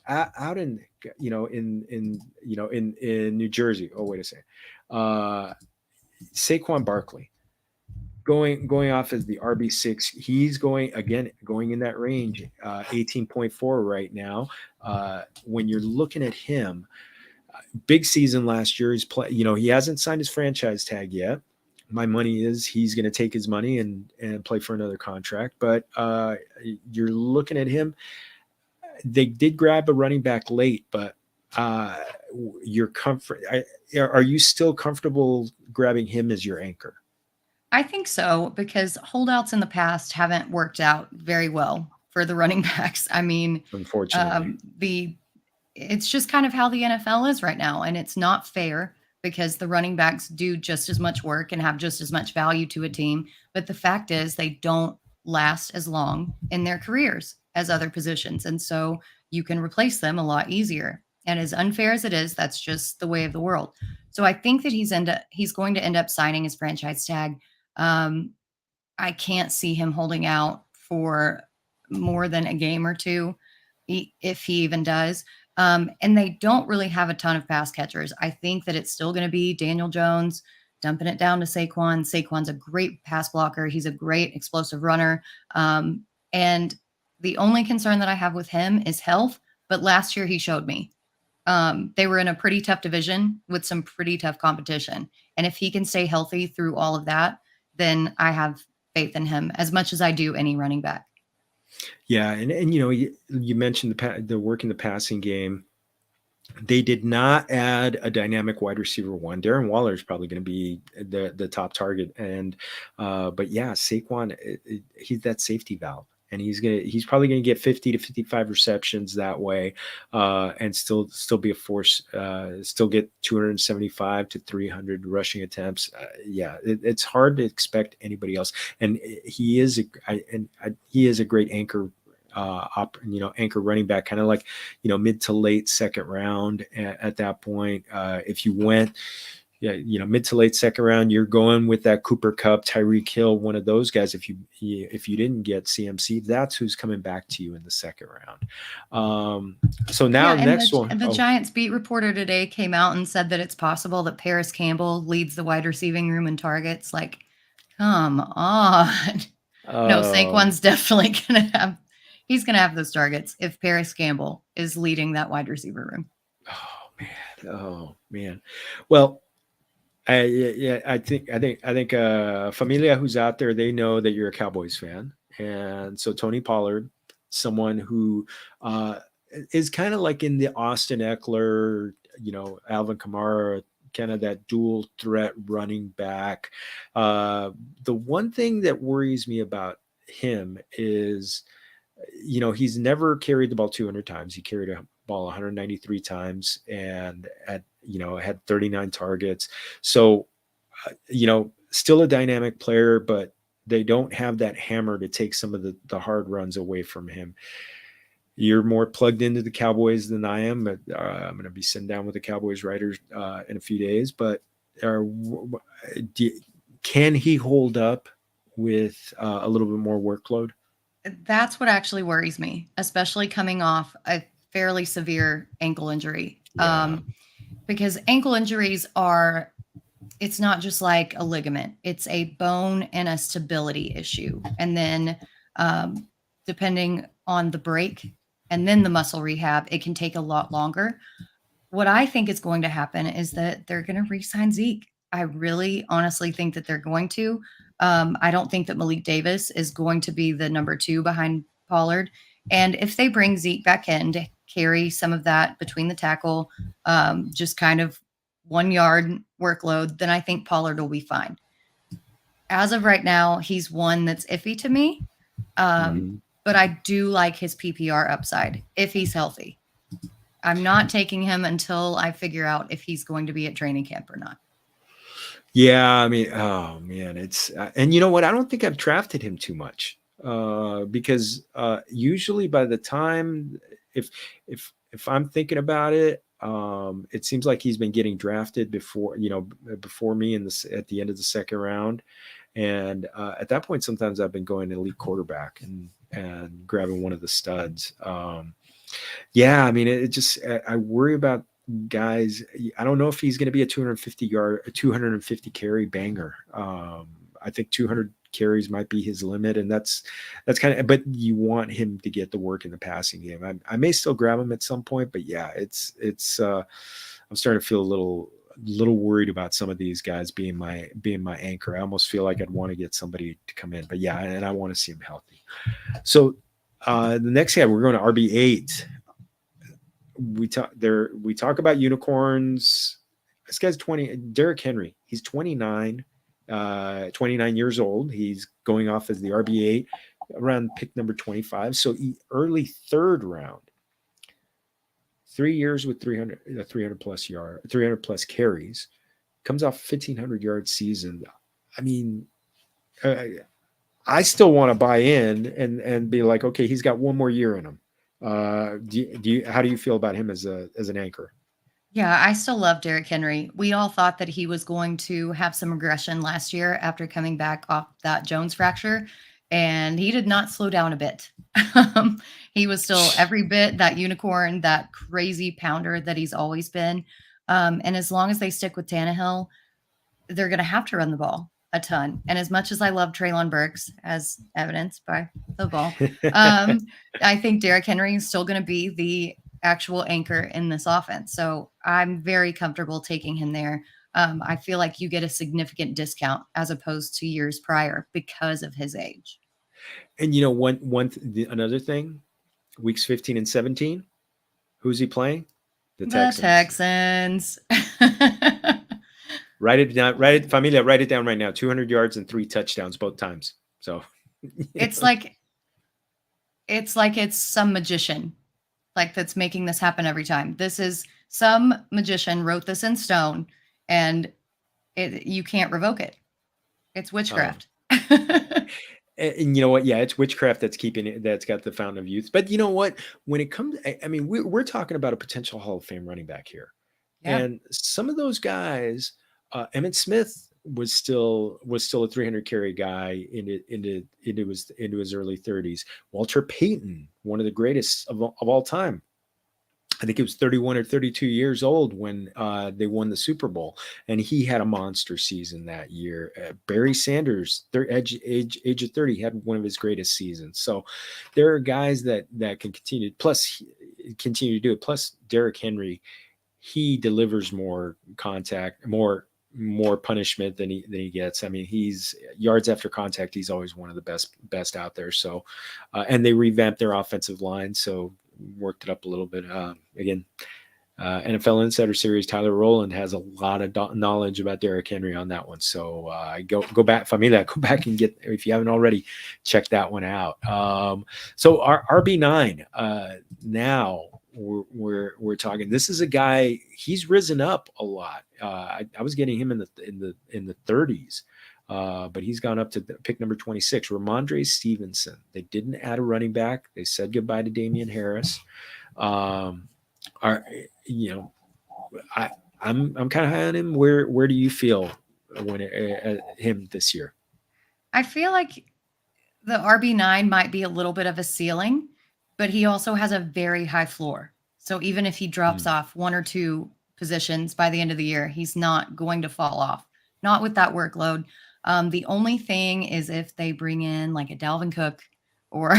out in, in New Jersey. Oh, wait a second. Uh, Saquon Barkley going off as the RB6. He's going in that range, 18.4 right now. When you're looking at him, big season last year. He hasn't signed his franchise tag yet. My money is he's going to take his money and play for another contract. But you're looking at him. They did grab a running back late, but are you still comfortable grabbing him as your anchor? I think so, because holdouts in the past haven't worked out very well for the running backs. I mean, Unfortunately, it's just kind of how the NFL is right now, and it's not fair because the running backs do just as much work and have just as much value to a team. But the fact is, they don't last as long in their careers as other positions, and so you can replace them a lot easier. And as unfair as it is, that's just the way of the world. So I think that he's going to end up signing his franchise tag. Um, I can't see him holding out for more than a game or two, if he even does. And they don't really have a ton of pass catchers. I think that it's still going to be Daniel Jones dumping it down to Saquon. Saquon's a great pass blocker. He's a great explosive runner. And the only concern that I have with him is health. But last year he showed me. They were in a pretty tough division with some pretty tough competition. And if he can stay healthy through all of that, then I have faith in him as much as I do any running back. Yeah, and you mentioned the work in the passing game. They did not add a dynamic wide receiver one. Darren Waller is probably going to be the top target, but yeah, Saquon, he's that safety valve, and he's probably going to get 50 to 55 receptions that way, and still be a force. Still get 275 to 300 rushing attempts. It's hard to expect anybody else, and he is a great anchor. Anchor running back, kind of like, mid to late second round at that point. If you went, mid to late second round, you're going with that Cooper Kupp, Tyreek Hill, one of those guys. If you didn't get CMC, that's who's coming back to you in the second round. So now the Giants beat reporter today came out and said that it's possible that Paris Campbell leads the wide receiving room in targets. Like, come on. No, Saquon's definitely he's going to have those targets if Paris Campbell is leading that wide receiver room. Oh man. Well, I think Familia, who's out there, they know that you're a Cowboys fan. And so Tony Pollard, someone who is kind of like in the Austin Eckler, Alvin Kamara, kind of that dual threat running back. The one thing that worries me about him is, he's never carried the ball 200 times. He carried a ball 193 times and had 39 targets. So, still a dynamic player, but they don't have that hammer to take some of the hard runs away from him. You're more plugged into the Cowboys than I am. But, I'm going to be sitting down with the Cowboys writers in a few days. But can he hold up with a little bit more workload? That's what actually worries me, especially coming off a fairly severe ankle injury. Yeah. Because ankle injuries it's not just like a ligament, it's a bone and a stability issue. And then depending on the break and then the muscle rehab, it can take a lot longer. What I think is going to happen is that they're going to re-sign Zeke. I really honestly think that they're going to. I don't think that Malik Davis is going to be the number 2 behind Pollard. And if they bring Zeke back in to carry some of that between the tackle, just kind of 1 yard workload, then I think Pollard will be fine. As of right now, he's one that's iffy to me. But I do like his PPR upside if he's healthy. I'm not taking him until I figure out if he's going to be at training camp or not. Yeah, I mean, oh man, it's and you know what? I don't think I've drafted him too much because usually by the time if I'm thinking about it, It seems like he's been getting drafted before, before me at the end of the second round. And at that point, sometimes I've been going elite quarterback and grabbing one of the studs. Yeah, I mean, it just I worry about guys. I don't know if he's going to be a 250 carry banger. I think 200 carries might be his limit, and that's kind of. But you want him to get the work in the passing game. I may still grab him at some point, but yeah, it's. I'm starting to feel a little worried about some of these guys being my anchor. I almost feel like I'd want to get somebody to come in, but yeah, and I want to see him healthy. So the next guy, we're going to RB8. We talk about unicorns. This guy's 20. Derrick Henry. He's 29. 29 years old. He's going off as the RB8 around pick number 25. So early third round. 3 years with 300 plus carries, comes off 1,500 yard season. I mean, I still want to buy in and be like, okay, he's got one more year in him. How do you feel about him as an anchor? Yeah, I still love Derrick Henry. We all thought that he was going to have some regression last year after coming back off that Jones fracture, and he did not slow down a bit. He was still every bit that unicorn, that crazy pounder that he's always been. And as long as they stick with Tannehill, they're going to have to run the ball a ton. And as much as I love Treylon Burks, as evidenced by the ball, I think Derrick Henry is still going to be the actual anchor in this offense. So I'm very comfortable taking him there. I feel like you get a significant discount as opposed to years prior because of his age. And another thing, weeks 15 and 17, who's he playing? The Texans. Write it down. Familia, write it down right now. 200 yards and 3 touchdowns both times. So it's like it's some magician that's making this happen every time. This is some magician wrote this in stone, and you can't revoke it. It's witchcraft. And you know what? Yeah, it's witchcraft that's got the fountain of youth. But you know what? When it comes, I mean, we're talking about a potential Hall of Fame running back here, and some of those guys, Emmitt Smith was still a 300 carry guy into his early 30s. Walter Payton, one of the greatest of all time. I think it was 31 or 32 years old when they won the Super Bowl, and he had a monster season that year. Barry Sanders, their age of 30, had one of his greatest seasons. So there are guys that can continue to do it. Plus Derrick Henry, he delivers more contact, more punishment than he gets. I mean, he's yards after contact. He's always one of the best out there. So, and they revamped their offensive line. So worked it up a little bit. Again, NFL Insider Series, Tyler Rowland has a lot of knowledge about Derrick Henry on that one. So go back, Familia, go back and get, if you haven't already, check that one out. So our RB9 now we're talking. This is a guy, he's risen up a lot. I was getting him in the 30s. But he's gone up to pick number 26, Ramondre Stevenson. They didn't add a running back. They said goodbye to Damian Harris. I'm kind of high on him. Where do you feel when him this year? I feel like the RB9 might be a little bit of a ceiling, but he also has a very high floor. So even if he drops off 1 or 2 positions by the end of the year, he's not going to fall off. Not with that workload. The only thing is if they bring in like a Dalvin Cook or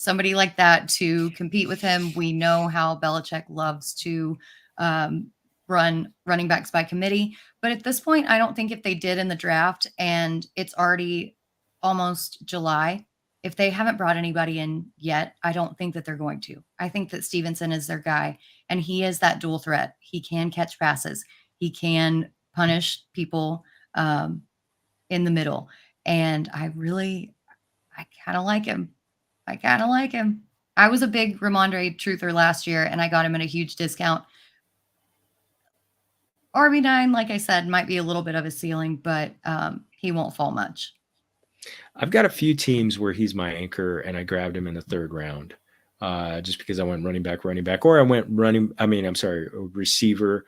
somebody like that to compete with him. We know how Belichick loves to run running backs by committee. But at this point, I don't think if they did in the draft and it's already almost July, if they haven't brought anybody in yet, I don't think that they're going to. I think that Stevenson is their guy, and he is that dual threat. He can catch passes. He can punish people in the middle. And I kind of like him. I was a big Ramondre truther last year, and I got him at a huge discount. RB9, like I said, might be a little bit of a ceiling, but he won't fall much. I've got a few teams where he's my anchor, and I grabbed him in the 3rd round. just because I went running back, or I went receiver,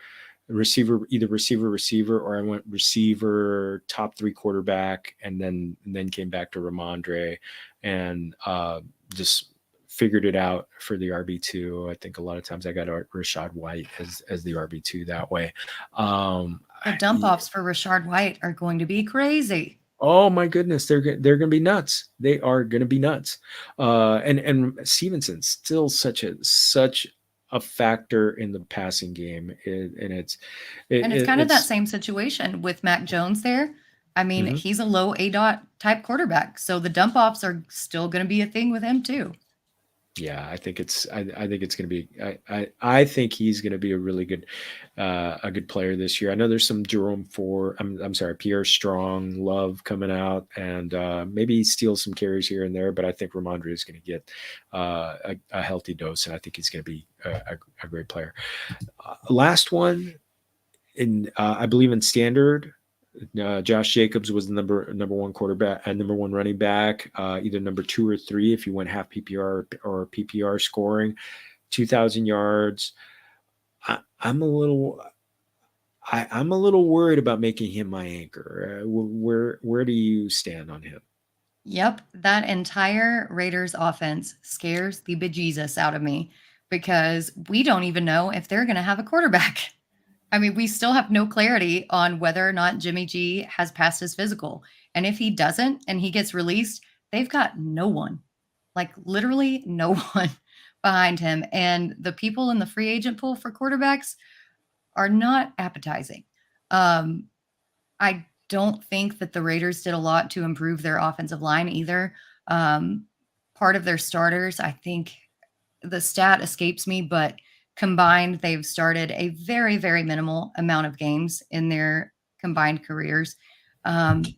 or I went receiver, top 3 quarterback, and then came back to Ramondre, and just figured it out for the RB2. I think a lot of times I got Rashad White as the RB2 that way. The dump offs for Rashad White are going to be crazy. Oh my goodness, they're going to be nuts. They are going to be nuts. And Stevenson's still such a factor in the passing game, and it's kind of that same situation with Mac Jones there. I mean, he's a low ADOT type quarterback, so the dump offs are still going to be a thing with him too. Yeah, I think it's going to be. I think he's going to be a really good player this year. I know there's some Pierre Strong love coming out, and maybe steal some carries here and there. But I think Ramondre is going to get a healthy dose, and I think he's going to be a great player. Last one, I believe in standard. Josh Jacobs was the number 1 quarterback and number 1 running back, either number 2 or 3 if you went half PPR or PPR scoring, 2,000 yards. I'm a little worried about making him my anchor. Where do you stand on him? Yep, that entire Raiders offense scares the bejesus out of me because we don't even know if they're going to have a quarterback. I mean, we still have no clarity on whether or not Jimmy G has passed his physical. And if he doesn't and he gets released, they've got no one, like literally no one behind him. And the people in the free agent pool for quarterbacks are not appetizing. I don't think that the Raiders did a lot to improve their offensive line either. Part of their starters, I think the stat escapes me, but combined, they've started a very, very minimal amount of games in their combined careers. And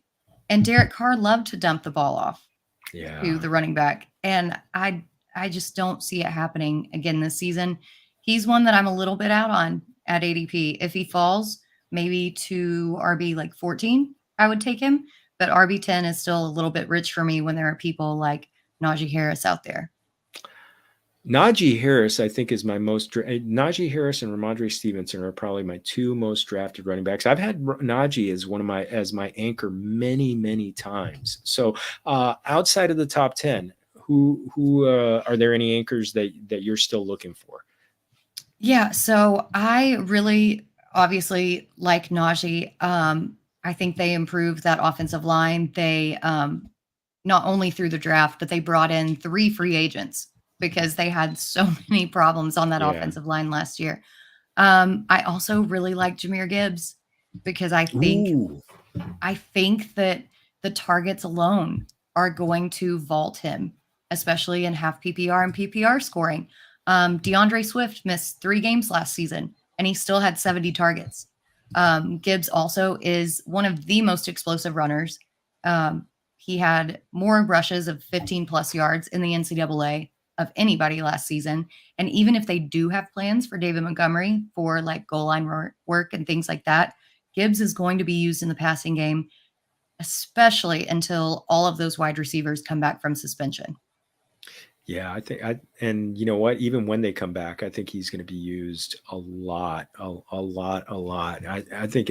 Derek Carr loved to dump the ball off to the running back. And I just don't see it happening again this season. He's one that I'm a little bit out on at ADP. If he falls maybe to RB like 14, I would take him. But RB 10 is still a little bit rich for me when there are people like Najee Harris out there. Najee Harris, I think, is my most. Najee Harris and Ramondre Stevenson are probably my 2 most drafted running backs. I've had Najee as my anchor many times. So outside of the top 10, who are there any anchors that you're still looking for? Yeah, so I really obviously like Najee. I think they improved that offensive line. They not only through the draft, but they brought in 3 free agents because they had so many problems on that offensive line last year. I also really like Jahmyr Gibbs because I think that the targets alone are going to vault him, especially in half PPR and PPR scoring. DeAndre Swift missed 3 games last season, and he still had 70 targets. Gibbs also is one of the most explosive runners. He had more rushes of 15-plus yards in the NCAA of anybody last season. And even if they do have plans for David Montgomery for like goal line work and things like that, Gibbs is going to be used in the passing game, especially until all of those wide receivers come back from suspension. Yeah, and you know what? Even when they come back, I think he's going to be used a lot. I think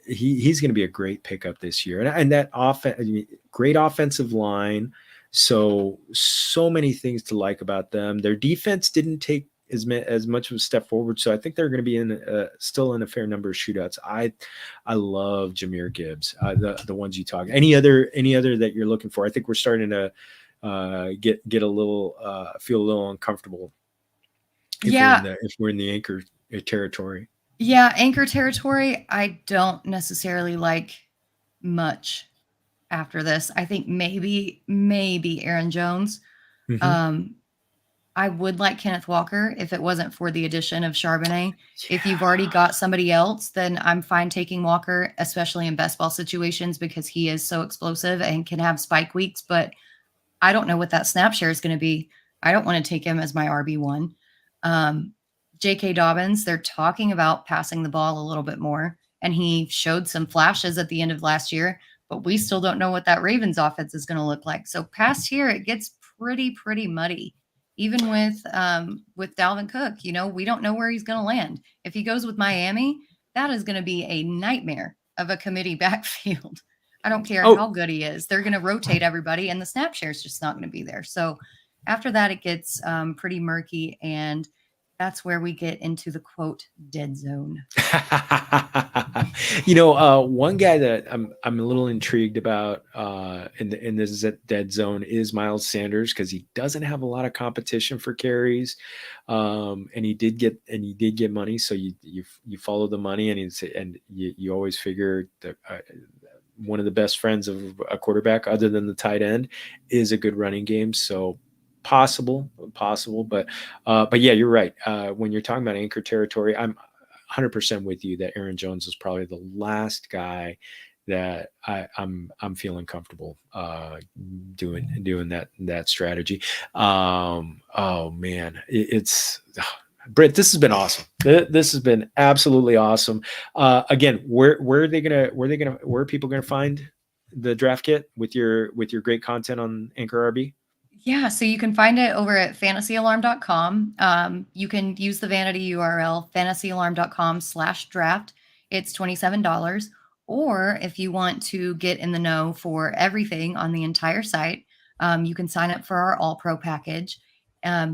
he's going to be a great pickup this year. And that great offensive line. So many things to like about them. Their defense didn't take as much of a step forward, so I think they're going to be still in a fair number of shootouts. I love Jahmyr Gibbs. The ones you talk. Any other that you're looking for? I think we're starting to get a little feel a little uncomfortable. If we're in the anchor territory. Yeah, anchor territory. I don't necessarily like much. After this, I think maybe Aaron Jones. Mm-hmm. I would like Kenneth Walker if it wasn't for the addition of Charbonnet. Yeah. If you've already got somebody else, then I'm fine taking Walker, especially in best ball situations because he is so explosive and can have spike weeks. But I don't know what that snap share is going to be. I don't want to take him as my RB1. J.K. Dobbins, they're talking about passing the ball a little bit more, and he showed some flashes at the end of last year. But we still don't know what that Ravens offense is going to look like. So past here, it gets pretty muddy even with Dalvin Cook, you know, we don't know where he's going to land. If he goes with Miami, that is going to be a nightmare of a committee backfield. I don't care Oh, how good he is. They're going to rotate everybody, and the snap share is just not going to be there. So after that, it gets pretty murky, and that's where we get into the quote dead zone. One guy that I'm a little intrigued about in this dead zone is Miles Sanders, because he doesn't have a lot of competition for carries, and he did get money. So you follow the money, and you always figure that one of the best friends of a quarterback, other than the tight end, is a good running game. So possible, but yeah, you're right. When you're talking about anchor territory, I'm 100% with you that Aaron Jones is probably the last guy that I'm feeling comfortable doing that strategy. Oh man, it's Britt, this has been awesome. This has been absolutely awesome. Again, where are people gonna find the draft kit with your great content on Anchor RB? Yeah, so you can find it over at fantasyalarm.com. You can use the vanity URL, fantasyalarm.com/draft. It's $27. Or if you want to get in the know for everything on the entire site, you can sign up for our All Pro package.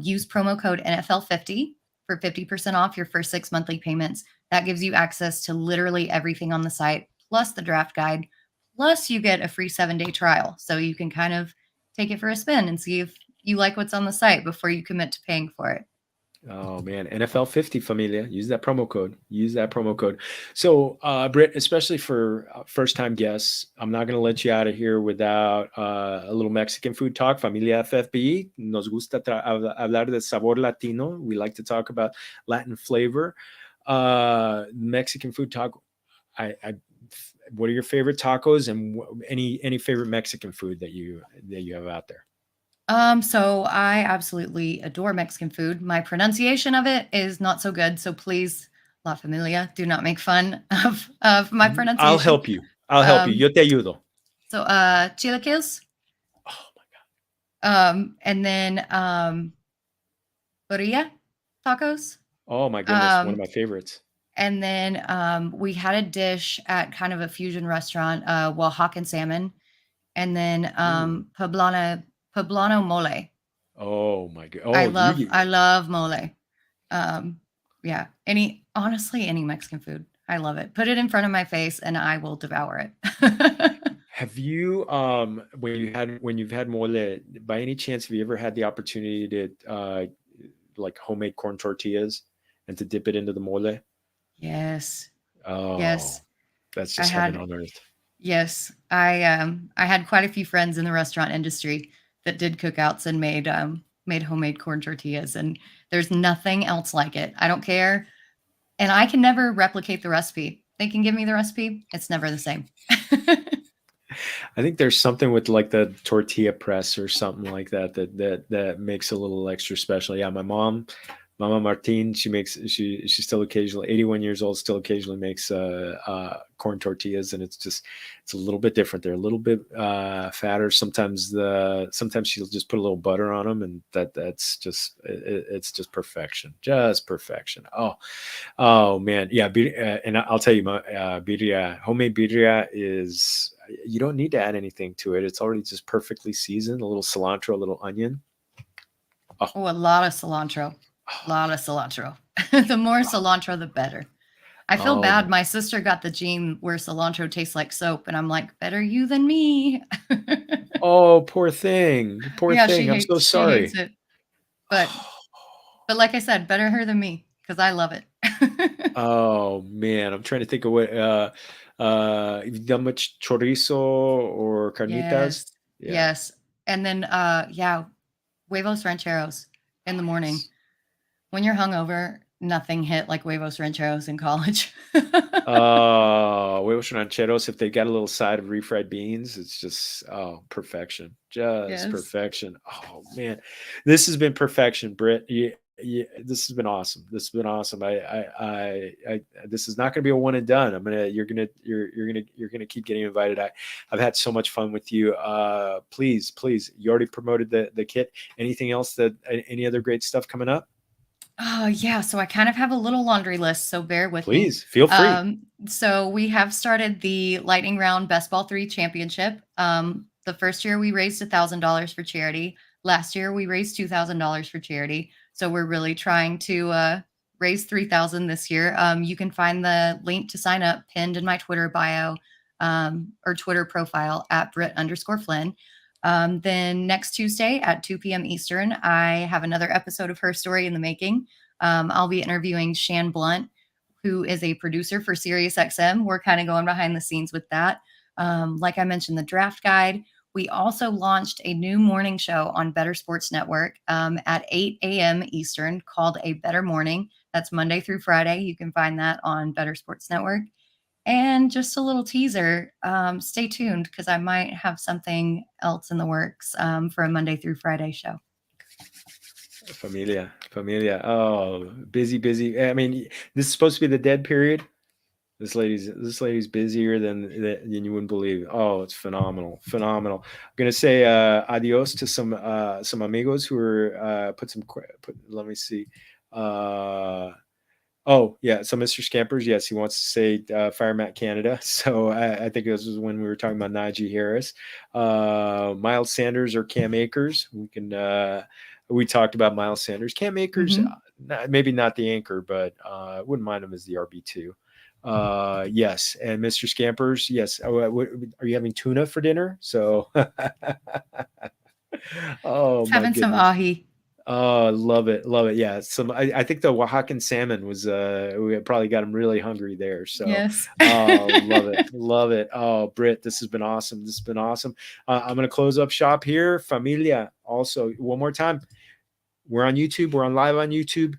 Use promo code NFL50 for 50% off your first 6 monthly payments. That gives you access to literally everything on the site, plus the draft guide, plus you get a free 7-day trial. So you can kind of take it for a spin and see if you like what's on the site before you commit to paying for it. Oh man, NFL 50 Familia. Use that promo code. So, Britt, especially for first-time guests, I'm not going to let you out of here without a little Mexican food talk. Familia FFB. Nos gusta hablar de sabor latino. We like to talk about Latin flavor. Mexican food talk. What are your favorite tacos, and any favorite Mexican food that you have out there? So I absolutely adore Mexican food. My pronunciation of it is not so good, so please, La Familia, do not make fun of my pronunciation. I'll help you. Yo te ayudo. So chilaquiles. Oh my god. And then birria tacos. Oh my goodness, one of my favorites. And then we had a dish at kind of a fusion restaurant, Oaxacan salmon, and then poblano mole. Oh my god! Oh, I love mole. Yeah, honestly, any Mexican food, I love it. Put it in front of my face, and I will devour it. Have you when you've had mole, by any chance, have you ever had the opportunity to like homemade corn tortillas and to dip it into the mole? Yes. Oh, yes. That's just heaven on earth. Yes, I had quite a few friends in the restaurant industry that did cookouts and made homemade corn tortillas, and there's nothing else like it. I don't care, and I can never replicate the recipe. They can give me the recipe; it's never the same. I think there's something with like the tortilla press or something like that makes it a little extra special. Yeah, my mom, Mama Martin, she still occasionally, 81 years old, still occasionally makes corn tortillas, and it's a little bit different. They're a little bit fatter. Sometimes she'll just put a little butter on them, and it's just perfection, just perfection. Oh man, yeah. And I'll tell you, birria, homemade birria is, you don't need to add anything to it. It's already just perfectly seasoned. A little cilantro, a little onion. Oh, a lot of cilantro. A lot of cilantro. The more cilantro, the better. I feel bad. My sister got the gene where cilantro tastes like soap, and I'm like, better you than me. Oh, poor thing. Poor thing. I'm so sorry. She hates it. But like I said, better her than me, because I love it. Oh man, I'm trying to think of what have you done much chorizo or carnitas? Yes. And then huevos rancheros in the morning. When you're hungover, nothing hit like huevos rancheros in college. Huevos rancheros, if they got a little side of refried beans, it's just perfection. Just perfection. Oh man, this has been perfection, Britt. Yeah, this has been awesome. This has been awesome. This is not going to be a one and done. You're gonna keep getting invited. I've had so much fun with you. Please, you already promoted the kit. Anything else any other great stuff coming up? Oh, yeah. So I kind of have a little laundry list, so bear with me. Please feel free. So we have started the Lightning Round Best Ball 3 Championship. The first year we raised $1,000 for charity. Last year we raised $2,000 for charity. So we're really trying to raise $3,000 this year. You can find the link to sign up pinned in my Twitter bio or Twitter profile at Britt_Flinn. Then next Tuesday at 2 p.m. Eastern, I have another episode of Her Story in the Making. I'll be interviewing Shan Blunt, who is a producer for SiriusXM. We're kind of going behind the scenes with that. Like I mentioned, the draft guide. We also launched a new morning show on Better Sports Network at 8 a.m. Eastern called A Better Morning. That's Monday through Friday. You can find that on Better Sports Network. And just a little teaser, stay tuned because I might have something else in the works for a Monday through Friday show. Familia. Oh, busy. I mean, this is supposed to be the dead period. This lady's busier than you wouldn't believe. Oh, it's phenomenal. I'm gonna say adios to some amigos who are let me see. Oh yeah, so Mr. Scampers, yes, he wants to say Fire Matt Canada. So I think this was when we were talking about Najee Harris, Miles Sanders or Cam Akers. We talked about Miles Sanders, Cam Akers, maybe not the anchor, but I wouldn't mind him as the RB2. Yes, and Mr. Scampers, yes. Are you having tuna for dinner? So, oh my Having some goodness. ahi. Oh, love it. Yeah, I think the Oaxacan salmon was we probably got him really hungry there. So yes. love it. Oh, Britt, this has been awesome. I'm gonna close up shop here. Familia. Also, one more time, we're on YouTube. We're on live on YouTube.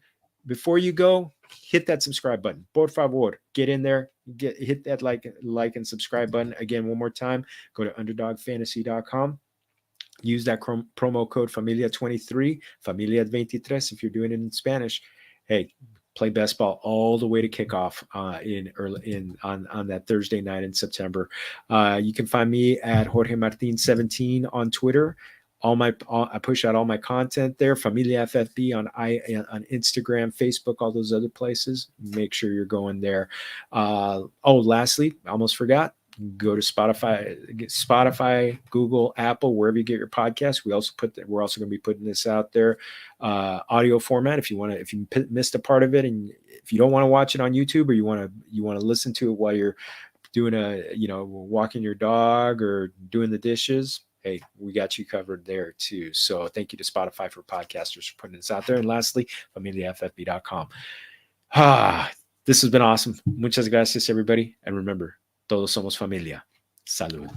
Before you go, hit that subscribe button. Por favor, get in there. Hit that like and subscribe button. Again, one more time, go to underdogfantasy.com. Use that promo code Familia23, Familia23 if you're doing it in Spanish. Hey, play best ball all the way to kickoff on that Thursday night in September. You can find me at Jorge Martin 17 on Twitter. I push out all my content there. Familia FFB on Instagram, Facebook, all those other places. Make sure you're going there. Lastly, I almost forgot. Go to Spotify, Google, Apple, wherever you get your podcasts. We're also going to be putting this out there, audio format. If you missed a part of it, and if you don't want to watch it on YouTube, or you want to listen to it while you're doing walking your dog or doing the dishes, hey, we got you covered there too. So thank you to Spotify for podcasters for putting this out there. And lastly, FamiliaFFB.com. This has been awesome. Muchas gracias, everybody. And remember, todos somos familia. Salud.